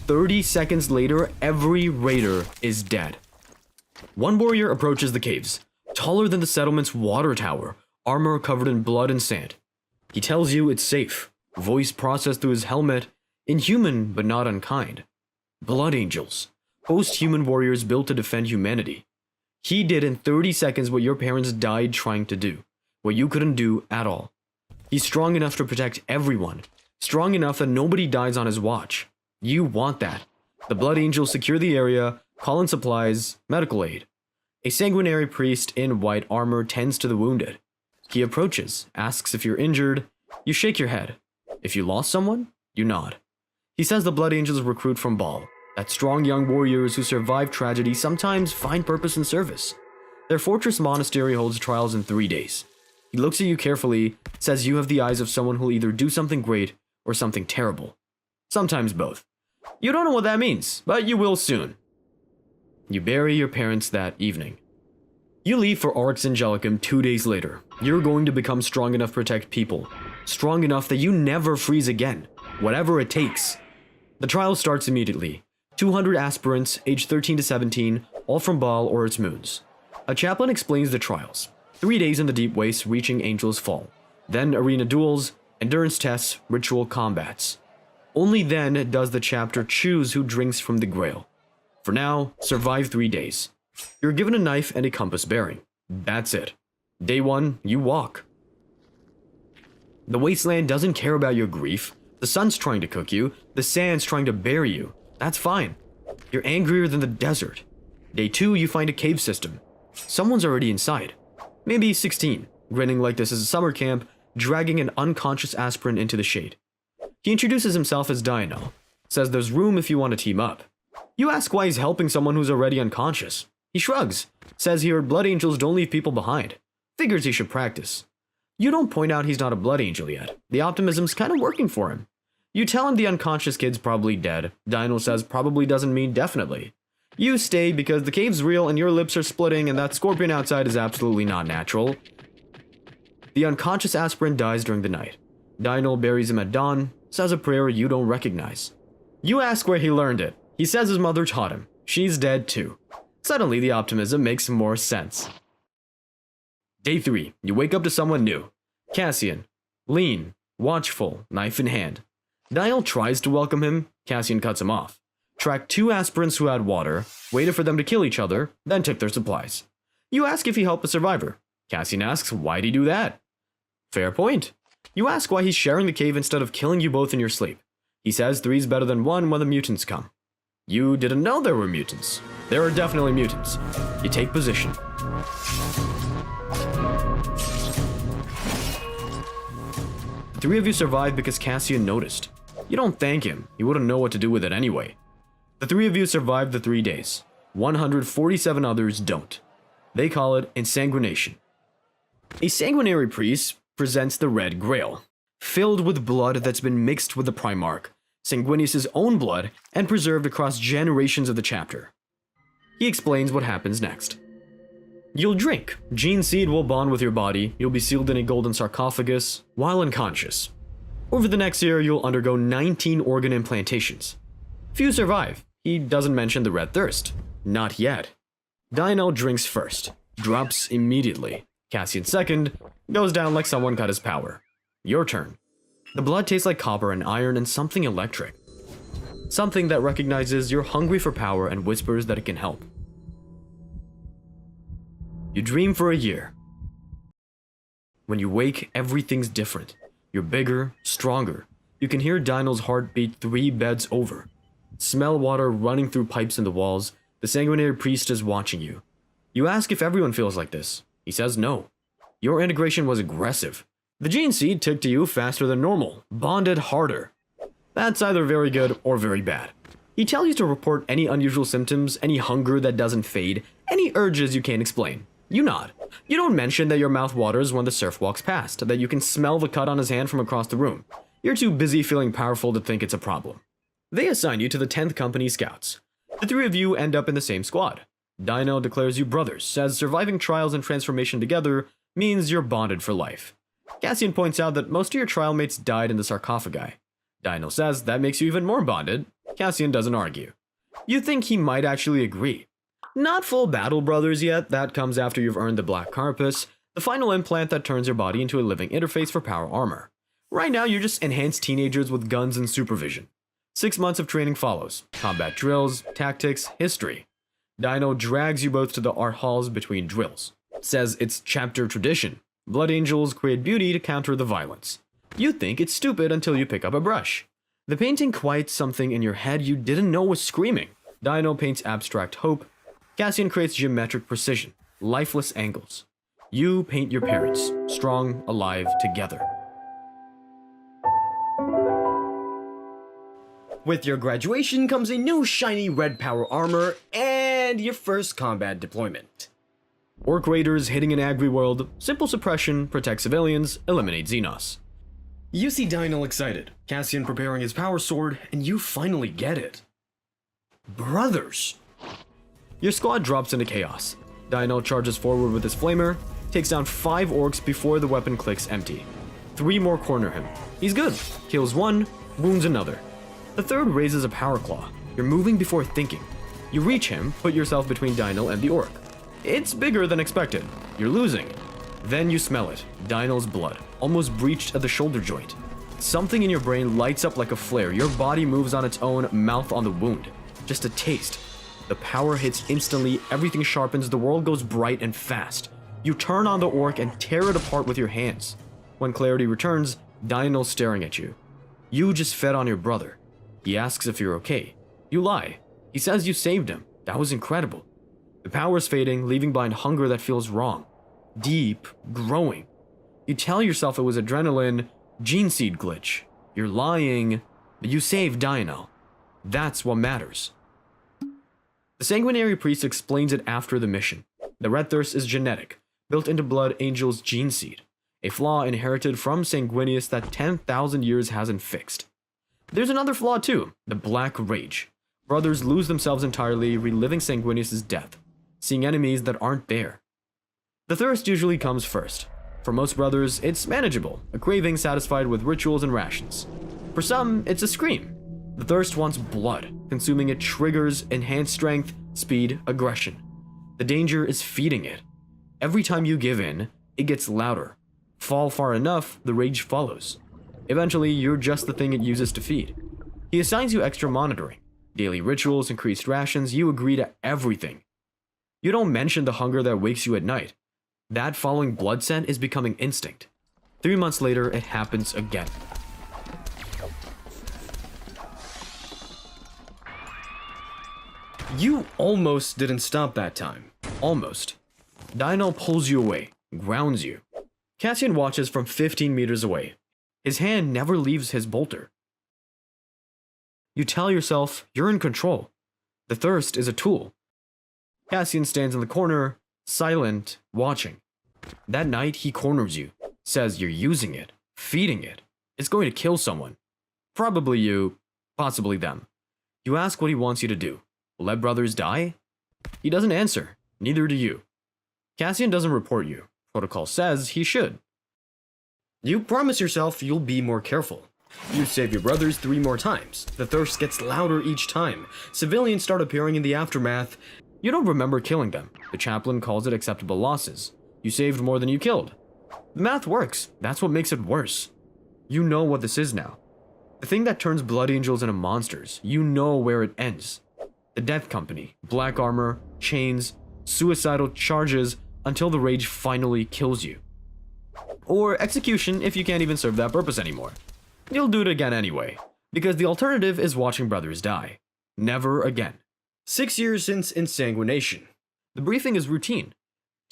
30 seconds later, every raider is dead. 1 warrior approaches the caves, taller than the settlement's water tower, armor covered in blood and sand. He tells you it's safe, voice processed through his helmet, inhuman but not unkind. Blood angels, post-human warriors built to defend humanity. He did in 30 seconds what your parents died trying to do, what you couldn't do at all. He's strong enough to protect everyone, strong enough that nobody dies on his watch. You want that. The blood angels secure the area, call in supplies, medical aid. A sanguinary priest in white armor tends to the wounded. He approaches, asks if you're injured. You shake your head. If you lost someone, you nod. He says the blood angels recruit from Baal, that strong young warriors who survive tragedy sometimes find purpose in service. Their fortress monastery holds trials in 3 days. He looks at you carefully, says you have the eyes of someone who'll either do something great or something terrible. Sometimes both. You don't know what that means, but you will soon. You bury your parents that evening. You leave for Arx Angelicum 2 days later. You're going to become strong enough to protect people. Strong enough that you never freeze again, whatever it takes. The trial starts immediately. 200 aspirants, aged 13 to 17, all from Baal or its moons. A chaplain explains the trials. 3 days in the deep wastes reaching Angel's Fall. Then arena duels, endurance tests, ritual combats. Only then does the chapter choose who drinks from the grail. For now, survive 3 days. You're given a knife and a compass bearing. That's it. Day 1, you walk. The wasteland doesn't care about your grief. The sun's trying to cook you. The sand's trying to bury you. That's fine. You're angrier than the desert. Day 2, you find a cave system. Someone's already inside. Maybe 16, grinning like this is a summer camp, dragging an unconscious aspirant into the shade. He introduces himself as Dino, says there's room if you want to team up. You ask why he's helping someone who's already unconscious. He shrugs, says he heard blood angels don't leave people behind. Figures he should practice. You don't point out he's not a blood angel yet. The optimism's kind of working for him. You tell him the unconscious kid's probably dead. Dino says probably doesn't mean definitely. You stay because the cave's real and your lips are splitting and that scorpion outside is absolutely not natural. The unconscious aspirant dies during the night. Dino buries him at dawn, says a prayer you don't recognize. You ask where he learned it. He says his mother taught him. She's dead too. Suddenly the optimism makes more sense. Day 3, you wake up to someone new. Cassian. Lean, watchful, knife in hand. Dino tries to welcome him. Cassian cuts him off. Tracked 2 aspirants who had water, waited for them to kill each other, then took their supplies. You ask if he helped a survivor. Cassian asks why'd he do that? Fair point. You ask why he's sharing the cave instead of killing you both in your sleep. He says 3's better than 1 when the mutants come. You didn't know there were mutants. There are definitely mutants. You take position. The 3 of you survive because Cassian noticed. You don't thank him. He wouldn't know what to do with it anyway. The 3 of you survived the 3 days. 147 others don't. They call it insanguination. A sanguinary priest presents the Red Grail, filled with blood that's been mixed with the Primarch, Sanguinius' own blood, and preserved across generations of the chapter. He explains what happens next. You'll drink. Gene seed will bond with your body. You'll be sealed in a golden sarcophagus while unconscious. Over the next year, you'll undergo 19 organ implantations. Few survive. He doesn't mention the red thirst. Not yet. Dino drinks first. Drops immediately. Cassian second. Goes down like someone cut his power. Your turn. The blood tastes like copper and iron and something electric. Something that recognizes you're hungry for power and whispers that it can help. You dream for a year. When you wake, everything's different. You're bigger, stronger. You can hear Dino's heartbeat 3 beds over. Smell water running through pipes in the walls. The sanguinary priest is watching you. You ask if everyone feels like this. He says no. Your integration was aggressive. The gene seed took to you faster than normal, bonded harder. That's either very good or very bad. He tells you to report any unusual symptoms, any hunger that doesn't fade, any urges you can't explain. You nod. You don't mention that your mouth waters when the serf walks past, that you can smell the cut on his hand from across the room. You're too busy feeling powerful to think it's a problem. They assign you to the 10th Company Scouts. The 3 of you end up in the same squad. Dino declares you brothers, says surviving trials and transformation together means you're bonded for life. Cassian points out that most of your trial mates died in the sarcophagi. Dino says that makes you even more bonded. Cassian doesn't argue. You think he might actually agree. Not full battle brothers yet, that comes after you've earned the Black Carapace, the final implant that turns your body into a living interface for power armor. Right now you're just enhanced teenagers with guns and supervision. 6 months of training follows, combat drills, tactics, history. Dino drags you both to the art halls between drills. Says it's chapter tradition. Blood angels create beauty to counter the violence. You think it's stupid until you pick up a brush. The painting quiets something in your head you didn't know was screaming. Dino paints abstract hope. Cassian creates geometric precision, lifeless angles. You paint your parents, strong, alive, together. With your graduation comes a new shiny red power armor and your first combat deployment. Orc raiders hitting an agri world, simple suppression, protect civilians, eliminate Xenos. You see Dino excited, Cassian preparing his power sword, and you finally get it. Brothers! Your squad drops into chaos. Dino charges forward with his flamer, takes down 5 orcs before the weapon clicks empty. 3 more corner him. He's good. Kills 1, wounds another. The 3rd raises a power claw. You're moving before thinking. You reach him, put yourself between Dino and the orc. It's bigger than expected. You're losing. Then you smell it. Dino's blood, almost breached at the shoulder joint. Something in your brain lights up like a flare. Your body moves on its own, mouth on the wound. Just a taste. The power hits instantly, everything sharpens, the world goes bright and fast. You turn on the orc and tear it apart with your hands. When clarity returns, Dino's staring at you. You just fed on your brother. He asks if you're okay. You lie. He says you saved him. That was incredible. The power's fading, leaving behind hunger that feels wrong. Deep, growing. You tell yourself it was adrenaline, gene seed glitch. You're lying, but you saved Dino. That's what matters. The sanguinary priest explains it after the mission. The red thirst is genetic, built into Blood Angel's gene seed, a flaw inherited from Sanguinius that 10,000 years hasn't fixed. There's another flaw too, the Black Rage. Brothers lose themselves entirely, reliving Sanguinius' death, seeing enemies that aren't there. The thirst usually comes first. For most brothers, it's manageable, a craving satisfied with rituals and rations. For some, it's a scream. The thirst wants blood. Consuming it triggers enhanced strength, speed, aggression. The danger is feeding it. Every time you give in, it gets louder. Fall far enough, the rage follows. Eventually, you're just the thing it uses to feed. He assigns you extra monitoring. Daily rituals, increased rations, you agree to everything. You don't mention the hunger that wakes you at night. That following blood scent is becoming instinct. 3 months later, it happens again. You almost didn't stop that time. Almost. Dino pulls you away, grounds you. Cassian watches from 15 meters away. His hand never leaves his bolter. You tell yourself you're in control. The thirst is a tool. Cassian stands in the corner, silent, watching. That night, he corners you, says you're using it, feeding it. It's going to kill someone. Probably you, possibly them. You ask what he wants you to do. Let brothers die? He doesn't answer, neither do you. Cassian doesn't report you. Protocol says he should. You promise yourself you'll be more careful. You save your brothers 3 more times. The thirst gets louder each time. Civilians start appearing in the aftermath. You don't remember killing them. The chaplain calls it acceptable losses. You saved more than you killed. The math works. That's what makes it worse. You know what this is now. The thing that turns blood angels into monsters. You know where it ends. The Death Company, black armor, chains, suicidal charges until the rage finally kills you. Or execution if you can't even serve that purpose anymore. You'll do it again anyway, because the alternative is watching brothers die. Never again. 6 years since Insanguination. The briefing is routine.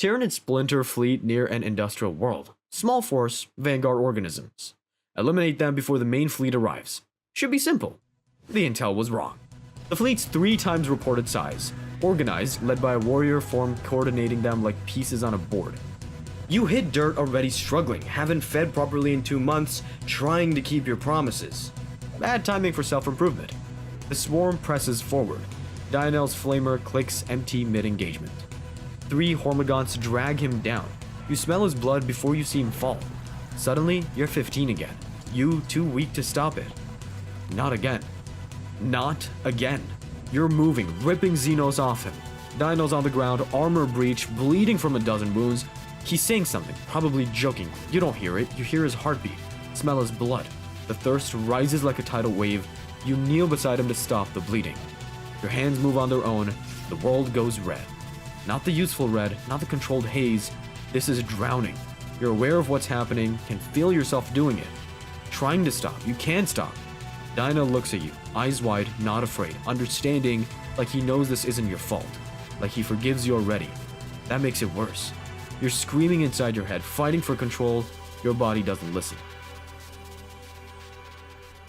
Tyranid splinter fleet near an industrial world. Small force, vanguard organisms. Eliminate them before the main fleet arrives. Should be simple. The intel was wrong. The fleet's 3 times reported size. Organized, led by a warrior form coordinating them like pieces on a board. You hit dirt already struggling, haven't fed properly in 2 months, trying to keep your promises. Bad timing for self-improvement. The swarm presses forward. Dionel's flamer clicks empty mid-engagement. 3 Hormagaunts drag him down. You smell his blood before you see him fall. Suddenly, you're 15 again. You too weak to stop it. Not again. Not again. You're moving, ripping Xenos off him. Dino's on the ground, armor breach, bleeding from a dozen wounds. He's saying something, probably joking. You don't hear it, you hear his heartbeat. Smell his blood. The thirst rises like a tidal wave. You kneel beside him to stop the bleeding. Your hands move on their own. The world goes red. Not the useful red, not the controlled haze. This is drowning. You're aware of what's happening, can feel yourself doing it. Trying to stop, you can't stop. Dino looks at you, eyes wide, not afraid, understanding like he knows this isn't your fault. Like he forgives you already. That makes it worse. You're screaming inside your head, fighting for control. Your body doesn't listen.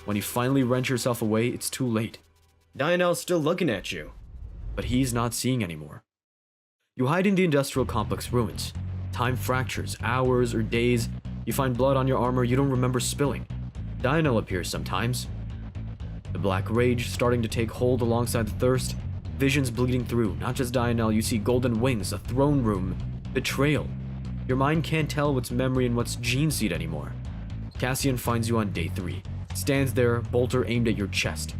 When you finally wrench yourself away, it's too late. Dionel's still looking at you. But he's not seeing anymore. You hide in the industrial complex ruins. Time fractures, hours or days. You find blood on your armor you don't remember spilling. Dionel appears sometimes. The black rage starting to take hold alongside the thirst. Visions bleeding through, not just Dionel, you see golden wings, a throne room, betrayal. Your mind can't tell what's memory and what's gene seed anymore. Cassian finds you on day 3. Stands there, bolter aimed at your chest.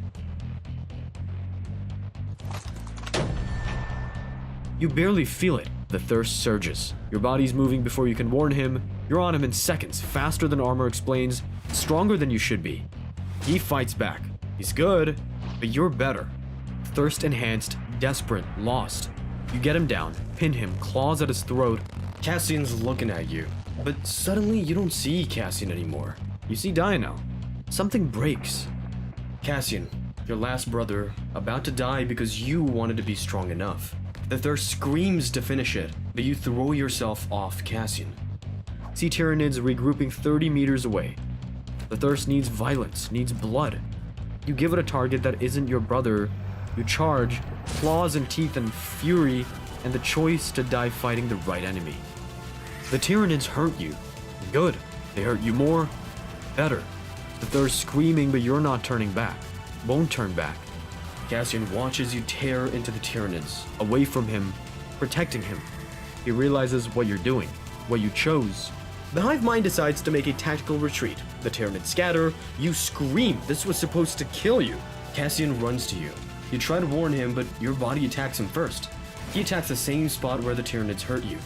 You barely feel it. The thirst surges. Your body's moving before you can warn him. You're on him in seconds, faster than armor explains, stronger than you should be. He fights back. He's good, but you're better. Thirst enhanced, desperate, lost. You get him down, pin him, claws at his throat. Cassian's looking at you, but suddenly you don't see Cassian anymore. You see Dionel. Something breaks. Cassian, your last brother, about to die because you wanted to be strong enough. The thirst screams to finish it, but you throw yourself off Cassian. See Tyranids regrouping 30 meters away. The thirst needs violence, needs blood. You give it a target that isn't your brother. You charge, claws and teeth and fury, and the choice to die fighting the right enemy. The Tyranids hurt you. Good. They hurt you more. Better. The thirst screaming, but you're not turning back. Won't turn back. Cassian watches you tear into the Tyranids. Away from him, protecting him. He realizes what you're doing, what you chose. The hive mind decides to make a tactical retreat. The Tyranids scatter. You scream. This was supposed to kill you. Cassian runs to you. You try to warn him, but your body attacks him first. He attacks the same spot where the Tyranids hurt you.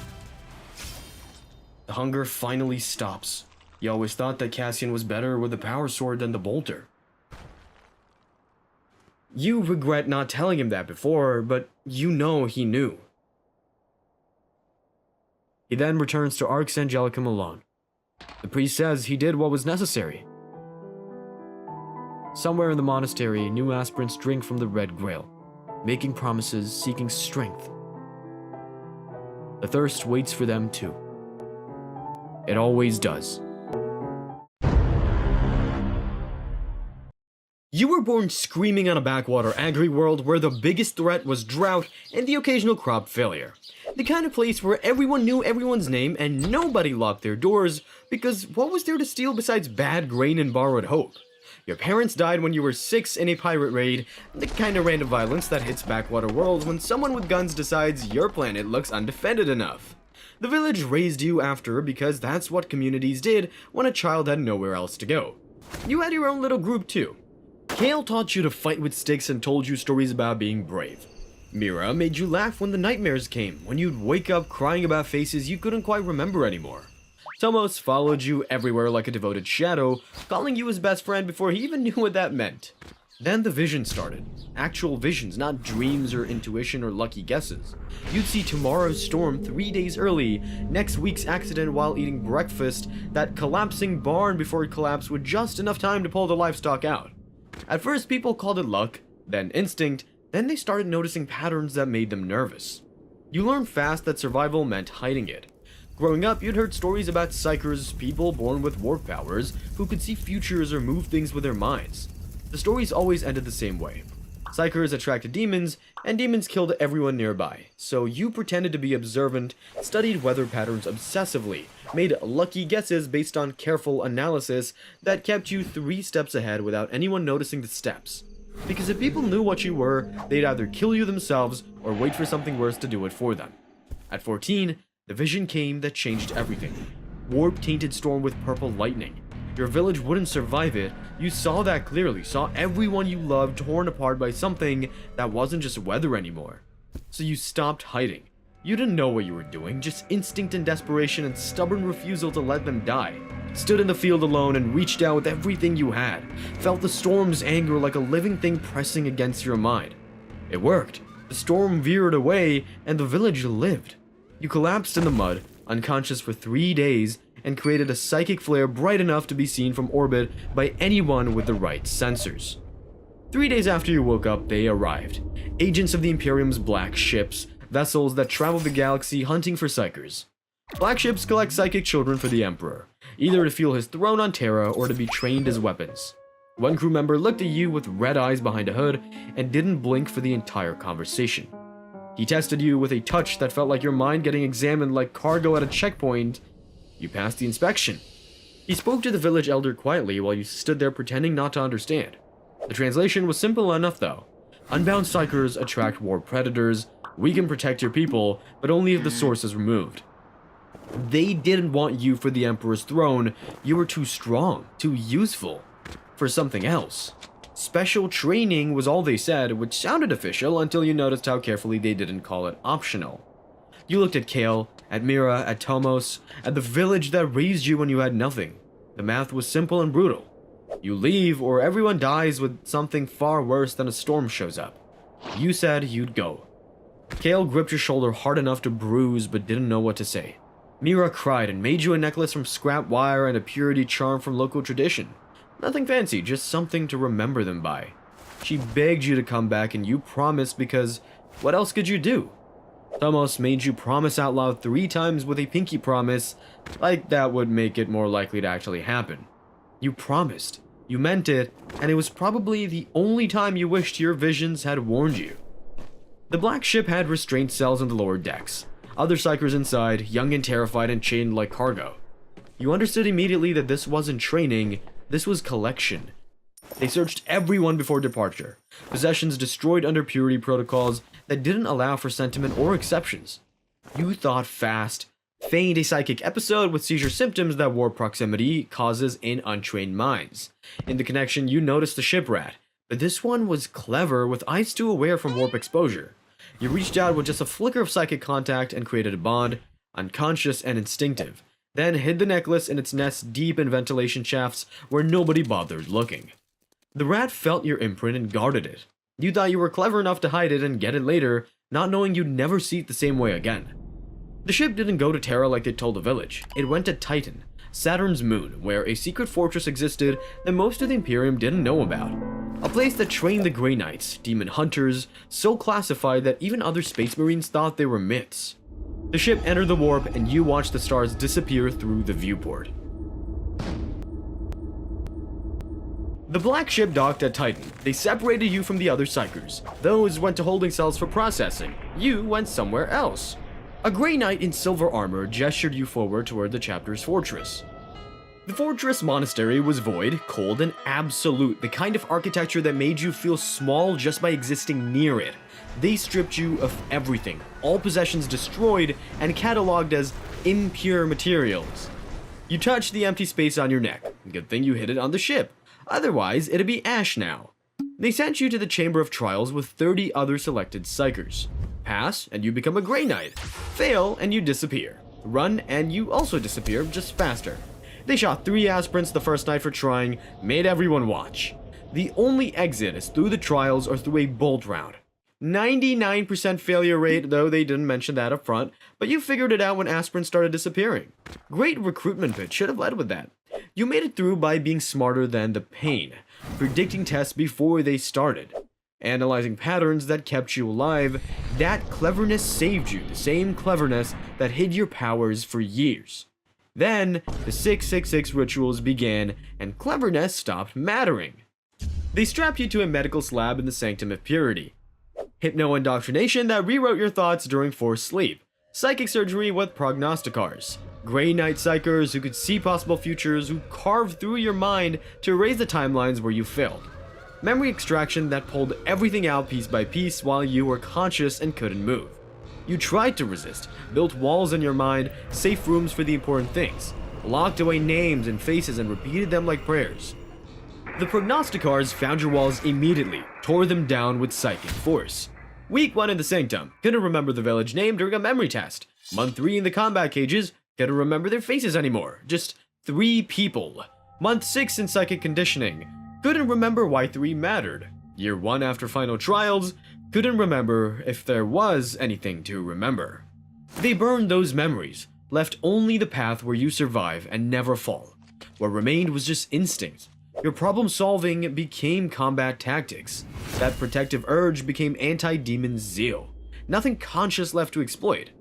The hunger finally stops. You always thought that Cassian was better with the power sword than the bolter. You regret not telling him that before, but you know he knew. He then returns to Arx Angelicum alone. The priest says he did what was necessary. Somewhere in the monastery, new aspirants drink from the Red Grail, making promises, seeking strength. The thirst waits for them too. It always does. You were born screaming on a backwater agri world where the biggest threat was drought and the occasional crop failure. The kind of place where everyone knew everyone's name and nobody locked their doors, because what was there to steal besides bad grain and borrowed hope? Your parents died when you were 6 in a pirate raid, the kind of random violence that hits backwater worlds when someone with guns decides your planet looks undefended enough. The village raised you after because that's what communities did when a child had nowhere else to go. You had your own little group too. Kale taught you to fight with sticks and told you stories about being brave. Mira made you laugh when the nightmares came, when you'd wake up crying about faces you couldn't quite remember anymore. Tomos followed you everywhere like a devoted shadow, calling you his best friend before he even knew what that meant. Then the vision started. Actual visions, not dreams or intuition or lucky guesses. You'd see tomorrow's storm 3 days early, next week's accident while eating breakfast, that collapsing barn before it collapsed with just enough time to pull the livestock out. At first people called it luck, then instinct, then they started noticing patterns that made them nervous. You learned fast that survival meant hiding it. Growing up, you'd heard stories about psychers, people born with warp powers, who could see futures or move things with their minds. The stories always ended the same way. Psychers attracted demons, and demons killed everyone nearby. So you pretended to be observant, studied weather patterns obsessively, made lucky guesses based on careful analysis that kept you 3 steps ahead without anyone noticing the steps. Because if people knew what you were, they'd either kill you themselves or wait for something worse to do it for them. At 14, the vision came that changed everything. Warp-tainted storm with purple lightning. Your village wouldn't survive it. You saw that clearly, saw everyone you loved torn apart by something that wasn't just weather anymore. So you stopped hiding. You didn't know what you were doing, just instinct and desperation and stubborn refusal to let them die. Stood in the field alone and reached out with everything you had. Felt the storm's anger like a living thing pressing against your mind. It worked. The storm veered away and the village lived. You collapsed in the mud, unconscious for 3 days, and created a psychic flare bright enough to be seen from orbit by anyone with the right sensors. 3 days after you woke up, they arrived. Agents of the Imperium's black ships, vessels that travel the galaxy hunting for psychers. Black ships collect psychic children for the Emperor, either to fuel his throne on Terra or to be trained as weapons. One crew member looked at you with red eyes behind a hood and didn't blink for the entire conversation. He tested you with a touch that felt like your mind getting examined like cargo at a checkpoint. You passed the inspection. He spoke to the village elder quietly while you stood there pretending not to understand. The translation was simple enough though. Unbound psychers attract war predators. We can protect your people, but only if the source is removed. They didn't want you for the Emperor's throne. You were too strong, too useful for something else. Special training was all they said, which sounded official until you noticed how carefully they didn't call it optional. You looked at Kale, at Mira, at Tomos, at the village that raised you when you had nothing. The math was simple and brutal. You leave or everyone dies with something far worse than a storm shows up. You said you'd go. Kale gripped your shoulder hard enough to bruise but didn't know what to say. Mira cried and made you a necklace from scrap wire and a purity charm from local tradition. Nothing fancy, just something to remember them by. She begged you to come back and you promised because what else could you do? Tomos made you promise out loud 3 times with a pinky promise, like that would make it more likely to actually happen. You promised, you meant it, and it was probably the only time you wished your visions had warned you. The black ship had restraint cells on the lower decks. Other psychers inside, young and terrified and chained like cargo. You understood immediately that this wasn't training, this was collection. They searched everyone before departure. Possessions destroyed under purity protocols that didn't allow for sentiment or exceptions. You thought fast, feigned a psychic episode with seizure symptoms that warp proximity causes in untrained minds. In the connection, you noticed the ship rat, but this one was clever with eyes too aware from warp exposure. You reached out with just a flicker of psychic contact and created a bond, unconscious and instinctive. Then hid the necklace in its nest deep in ventilation shafts where nobody bothered looking. The rat felt your imprint and guarded it. You thought you were clever enough to hide it and get it later, not knowing you'd never see it the same way again. The ship didn't go to Terra like they told the village. It went to Titan, Saturn's moon, where a secret fortress existed that most of the Imperium didn't know about. A place that trained the GreyKnights, demon hunters, so classified that even other Space Marines thought they were myths. The ship entered the warp and you watched the stars disappear through the viewport. The black ship docked at Titan. They separated you from the other psychers. Those went to holding cells for processing. You went somewhere else. A Grey Knight in silver armor gestured you forward toward the chapter's fortress. The fortress monastery was void, cold, and absolute, the kind of architecture that made you feel small just by existing near it. They stripped you of everything, all possessions destroyed, and cataloged as impure materials. You touched the empty space on your neck. Good thing you hid it on the ship. Otherwise, it'd be ash now. They sent you to the Chamber of Trials with 30 other selected psychers. Pass, and you become a Grey Knight. Fail, and you disappear. Run, and you also disappear, just faster. They shot 3 aspirants the first night for trying, made everyone watch. The only exit is through the trials or through a bolt round. 99% failure rate, though they didn't mention that up front, but you figured it out when aspirants started disappearing. Great recruitment pitch, should have led with that. You made it through by being smarter than the pain, predicting tests before they started, analyzing patterns that kept you alive. That cleverness saved you, the same cleverness that hid your powers for years. Then, the 666 rituals began, and cleverness stopped mattering. They strapped you to a medical slab in the Sanctum of Purity. Hypno-indoctrination that rewrote your thoughts during forced sleep. Psychic surgery with prognosticars. Grey Knight psychers who could see possible futures, who carved through your mind to erase the timelines where you failed. Memory extraction that pulled everything out piece by piece while you were conscious and couldn't move. You tried to resist, built walls in your mind, safe rooms for the important things, locked away names and faces and repeated them like prayers. The prognosticars found your walls immediately, tore them down with psychic force. Week 1 in the Sanctum, couldn't remember the village name during a memory test. Month 3 in the combat cages, couldn't remember their faces anymore, just 3 people. Month 6 in psychic conditioning, couldn't remember why 3 mattered. Year 1 after final trials, couldn't remember if there was anything to remember. They burned those memories, left only the path where you survive and never fall. What remained was just instinct. Your problem solving became combat tactics. That protective urge became anti-demon zeal. Nothing conscious left to exploit.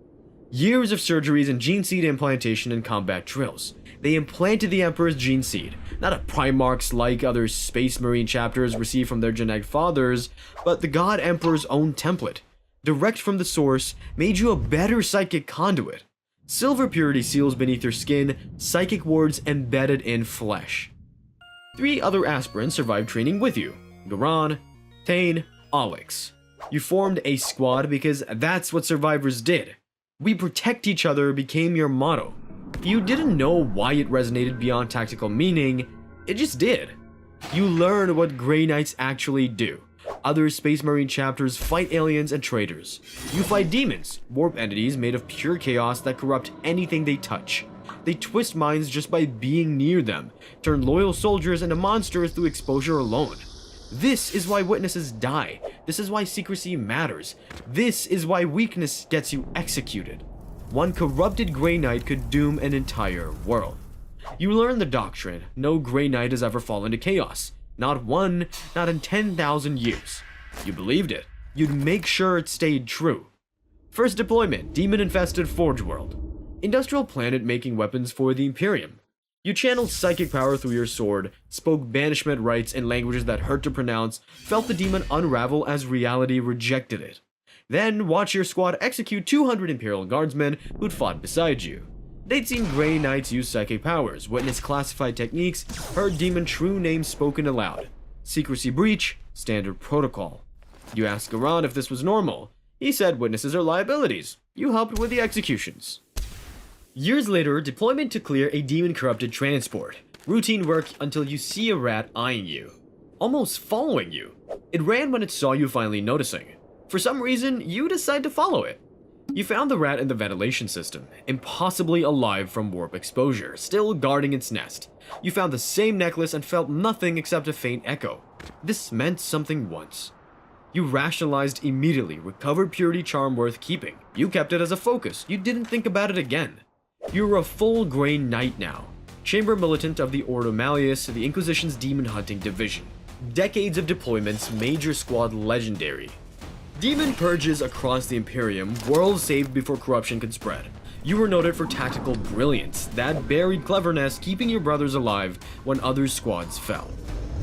Years of surgeries and gene seed implantation and combat drills. They implanted the Emperor's gene seed, not a Primarch's like other Space Marine chapters received from their genetic fathers, but the God Emperor's own template. Direct from the source, made you a better psychic conduit. Silver purity seals beneath your skin, psychic wards embedded in flesh. 3 other aspirants survived training with you: Garan, Thane, Alex. You formed a squad because that's what survivors did. We protect each other became your motto. You didn't know why it resonated beyond tactical meaning, it just did. You learned what Grey Knights actually do. Other Space Marine chapters fight aliens and traitors. You fight demons, warp entities made of pure chaos that corrupt anything they touch. They twist minds just by being near them, turn loyal soldiers into monsters through exposure alone. This is why witnesses die. This is why secrecy matters. This is why weakness gets you executed. One corrupted Grey Knight could doom an entire world. You learn the doctrine: no Grey Knight has ever fallen to chaos. Not one, not in 10,000 years. You believed it. You'd make sure it stayed true. First deployment, demon-infested Forge World. Industrial planet making weapons for the Imperium. You channeled psychic power through your sword, spoke banishment rites in languages that hurt to pronounce, felt the demon unravel as reality rejected it. Then watch your squad execute 200 Imperial Guardsmen who'd fought beside you. They'd seen Grey Knights use psychic powers, witnessed classified techniques, heard demon true names spoken aloud. Secrecy breach, standard protocol. You asked Garan if this was normal. He said witnesses are liabilities. You helped with the executions. Years later, deployment to clear a demon-corrupted transport. Routine work until you see a rat eyeing you. Almost following you. It ran when it saw you finally noticing. For some reason, you decide to follow it. You found the rat in the ventilation system, impossibly alive from warp exposure, still guarding its nest. You found the same necklace and felt nothing except a faint echo. This meant something once. You rationalized immediately, recovered purity charm worth keeping. You kept it as a focus, you didn't think about it again. You're a full Grey Knight now. Chamber Militant of the Ordo Malleus, the Inquisition's demon hunting division. Decades of deployments made your squad legendary. Demon purges across the Imperium, worlds saved before corruption could spread. You were noted for tactical brilliance, that buried cleverness keeping your brothers alive when other squads fell.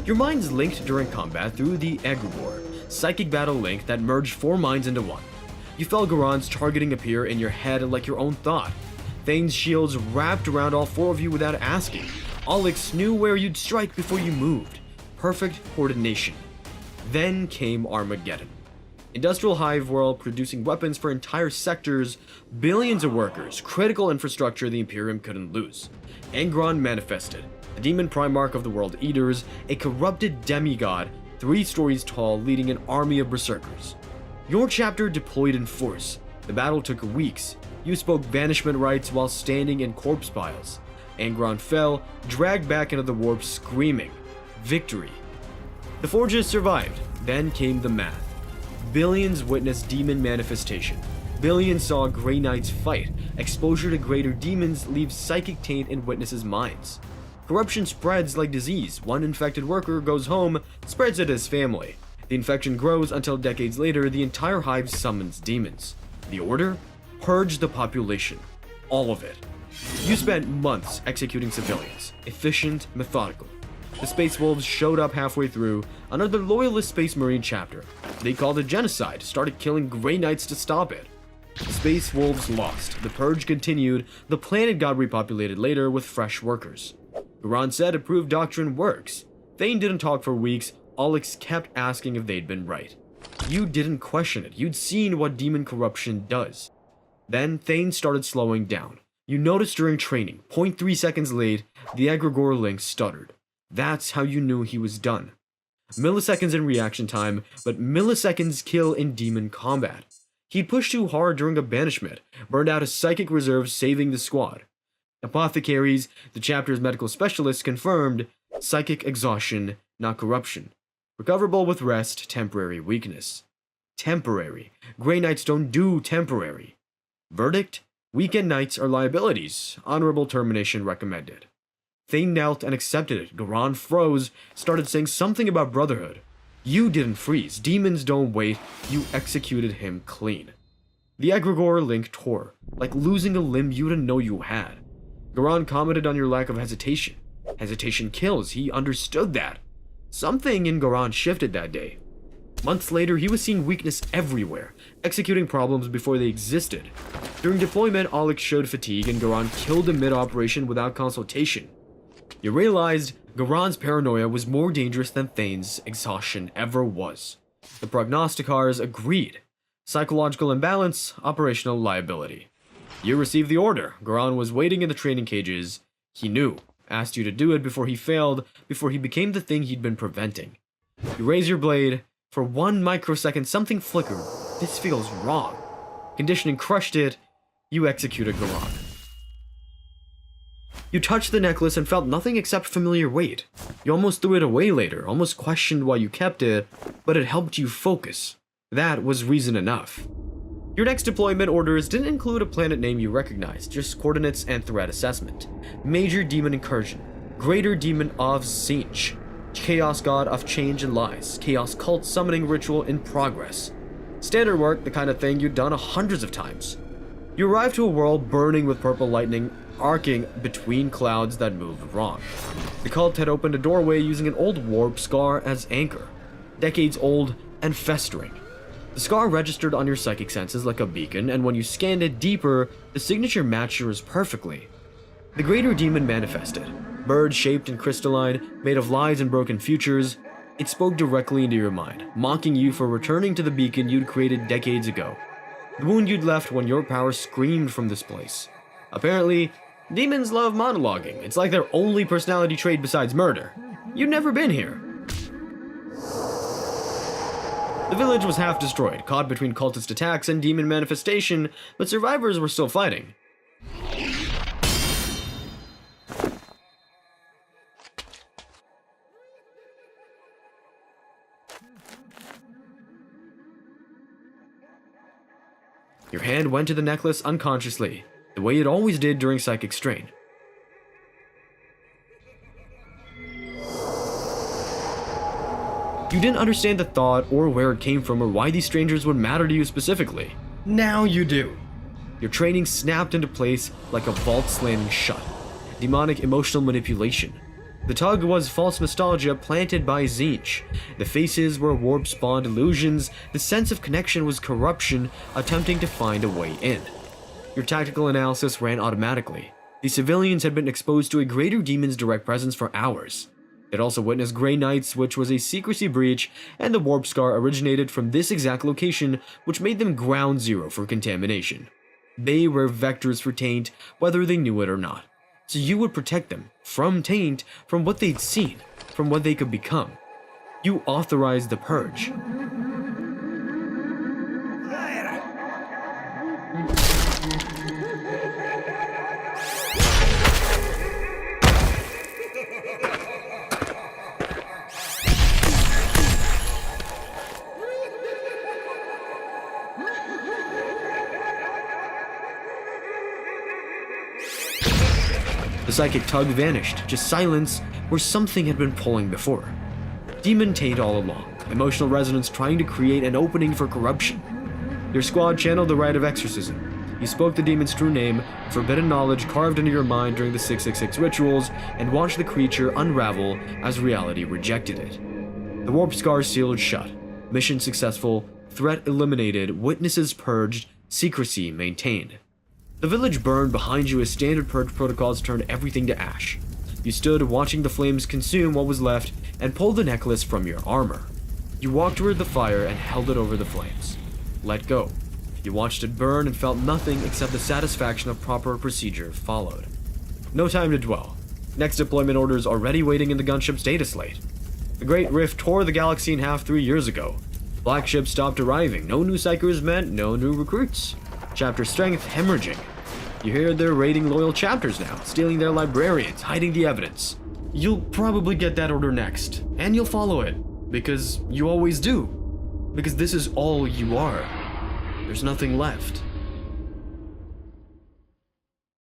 Your minds linked during combat through the Egregore, psychic battle link that merged 4 minds into one. You felt Goran's targeting appear in your head like your own thought. Thane's shields wrapped around all four of you without asking. Alex knew where you'd strike before you moved. Perfect coordination. Then came Armageddon. Industrial hive world producing weapons for entire sectors, billions of workers, critical infrastructure the Imperium couldn't lose. Angron manifested, the demon primarch of the World Eaters, a corrupted demigod, 3 stories tall, leading an army of berserkers. Your chapter deployed in force. The battle took weeks. You spoke banishment rites while standing in corpse piles. Angron fell, dragged back into the warp screaming, victory. The Forges survived. Then came the math. Billions witnessed demon manifestation. Billions saw GreyKnights fight. Exposure to greater demons leaves psychic taint in witnesses' minds. Corruption spreads like disease. One infected worker goes home, spreads it to his family. The infection grows until decades later, the entire hive summons demons. The order? Purge the population. All of it. You spent months executing civilians. Efficient, methodical. The Space Wolves showed up halfway through, another loyalist Space Marine chapter. They called it genocide, started killing GreyKnights to stop it. The Space Wolves lost, the purge continued, the planet got repopulated later with fresh workers. Goran said approved doctrine works. Thane didn't talk for weeks, Alex kept asking if they'd been right. You didn't question it, you'd seen what demon corruption does. Then Thane started slowing down. You noticed during training, 0.3 seconds late, the egregore link stuttered. That's how you knew he was done. Milliseconds in reaction time, but milliseconds kill in demon combat. He'd pushed too hard during a banishment, burned out his psychic reserves saving the squad. Apothecaries, the chapter's medical specialists, confirmed psychic exhaustion, not corruption. Recoverable with rest, temporary weakness. Temporary. GreyKnights don't do temporary. Verdict? Weekend nights are liabilities. Honorable termination recommended. Thane knelt and accepted it. Goran froze, started saying something about brotherhood. You didn't freeze. Demons don't wait. You executed him clean. The egregore link tore, like losing a limb you didn't know you had. Goran commented on your lack of hesitation. Hesitation kills. He understood that. Something in Goran shifted that day. Months later, he was seeing weakness everywhere, executing problems before they existed. During deployment, Alex showed fatigue and Goran killed him mid-operation without consultation. You realized Goran's paranoia was more dangerous than Thane's exhaustion ever was. The prognosticators agreed. Psychological imbalance, operational liability. You received the order. Goran was waiting in the training cages. He knew. Asked you to do it before he failed, before he became the thing he'd been preventing. You raise your blade. For 1 microsecond, something flickered. This feels wrong. Conditioning crushed it. You executed Goran. You touched the necklace and felt nothing except familiar weight. You almost threw it away later, almost questioned why you kept it, but it helped you focus. That was reason enough. Your next deployment orders didn't include a planet name you recognized, just coordinates and threat assessment. Major demon incursion. Greater demon of Sinch. Chaos god of change and lies. Chaos cult summoning ritual in progress. Standard work, the kind of thing you'd done hundreds of times. You arrived to a world burning with purple lightning, arcing between clouds that moved wrong. The cult had opened a doorway using an old warp scar as anchor. Decades old and festering. The scar registered on your psychic senses like a beacon, and when you scanned it deeper, the signature matched yours perfectly. The greater demon manifested. Bird-shaped and crystalline, made of lies and broken futures, it spoke directly into your mind, mocking you for returning to the beacon you'd created decades ago. The wound you'd left when your power screamed from this place. Apparently, demons love monologuing. It's like their only personality trait besides murder. You'd never been here. The village was half destroyed, caught between cultist attacks and demon manifestation, but survivors were still fighting. Your hand went to the necklace unconsciously, the way it always did during psychic strain. You didn't understand the thought or where it came from or why these strangers would matter to you specifically. Now you do. Your training snapped into place like a vault slamming shut. Demonic emotional manipulation. The tug was false nostalgia planted by Tzeentch. The faces were warp-spawned illusions, the sense of connection was corruption attempting to find a way in. Your tactical analysis ran automatically. The civilians had been exposed to a greater demon's direct presence for hours. It also witnessed GreyKnights, which was a secrecy breach, and the warp scar originated from this exact location, which made them ground zero for contamination. They were vectors for taint, whether they knew it or not. So you would protect them from taint, from what they'd seen, from what they could become. You authorized the purge. The psychic tug vanished, just silence where something had been pulling before. Demon taint all along, emotional resonance trying to create an opening for corruption. Your squad channeled the rite of exorcism. You spoke the demon's true name, forbidden knowledge carved into your mind during the 666 rituals, and watched the creature unravel as reality rejected it. The warp scar sealed shut. Mission successful, threat eliminated, witnesses purged, secrecy maintained. The village burned behind you as standard purge protocols turned everything to ash. You stood watching the flames consume what was left and pulled the necklace from your armor. You walked toward the fire and held it over the flames. Let go. You watched it burn and felt nothing except the satisfaction of proper procedure followed. No time to dwell. Next deployment orders already waiting in the gunship's data slate. The Great Rift tore the galaxy in half 3 years ago. Black ships stopped arriving. No new psychers meant no new recruits. Chapter strength hemorrhaging. You hear they're raiding loyal chapters now, stealing their librarians, hiding the evidence. You'll probably get that order next, and you'll follow it, because you always do. Because this is all you are. There's nothing left.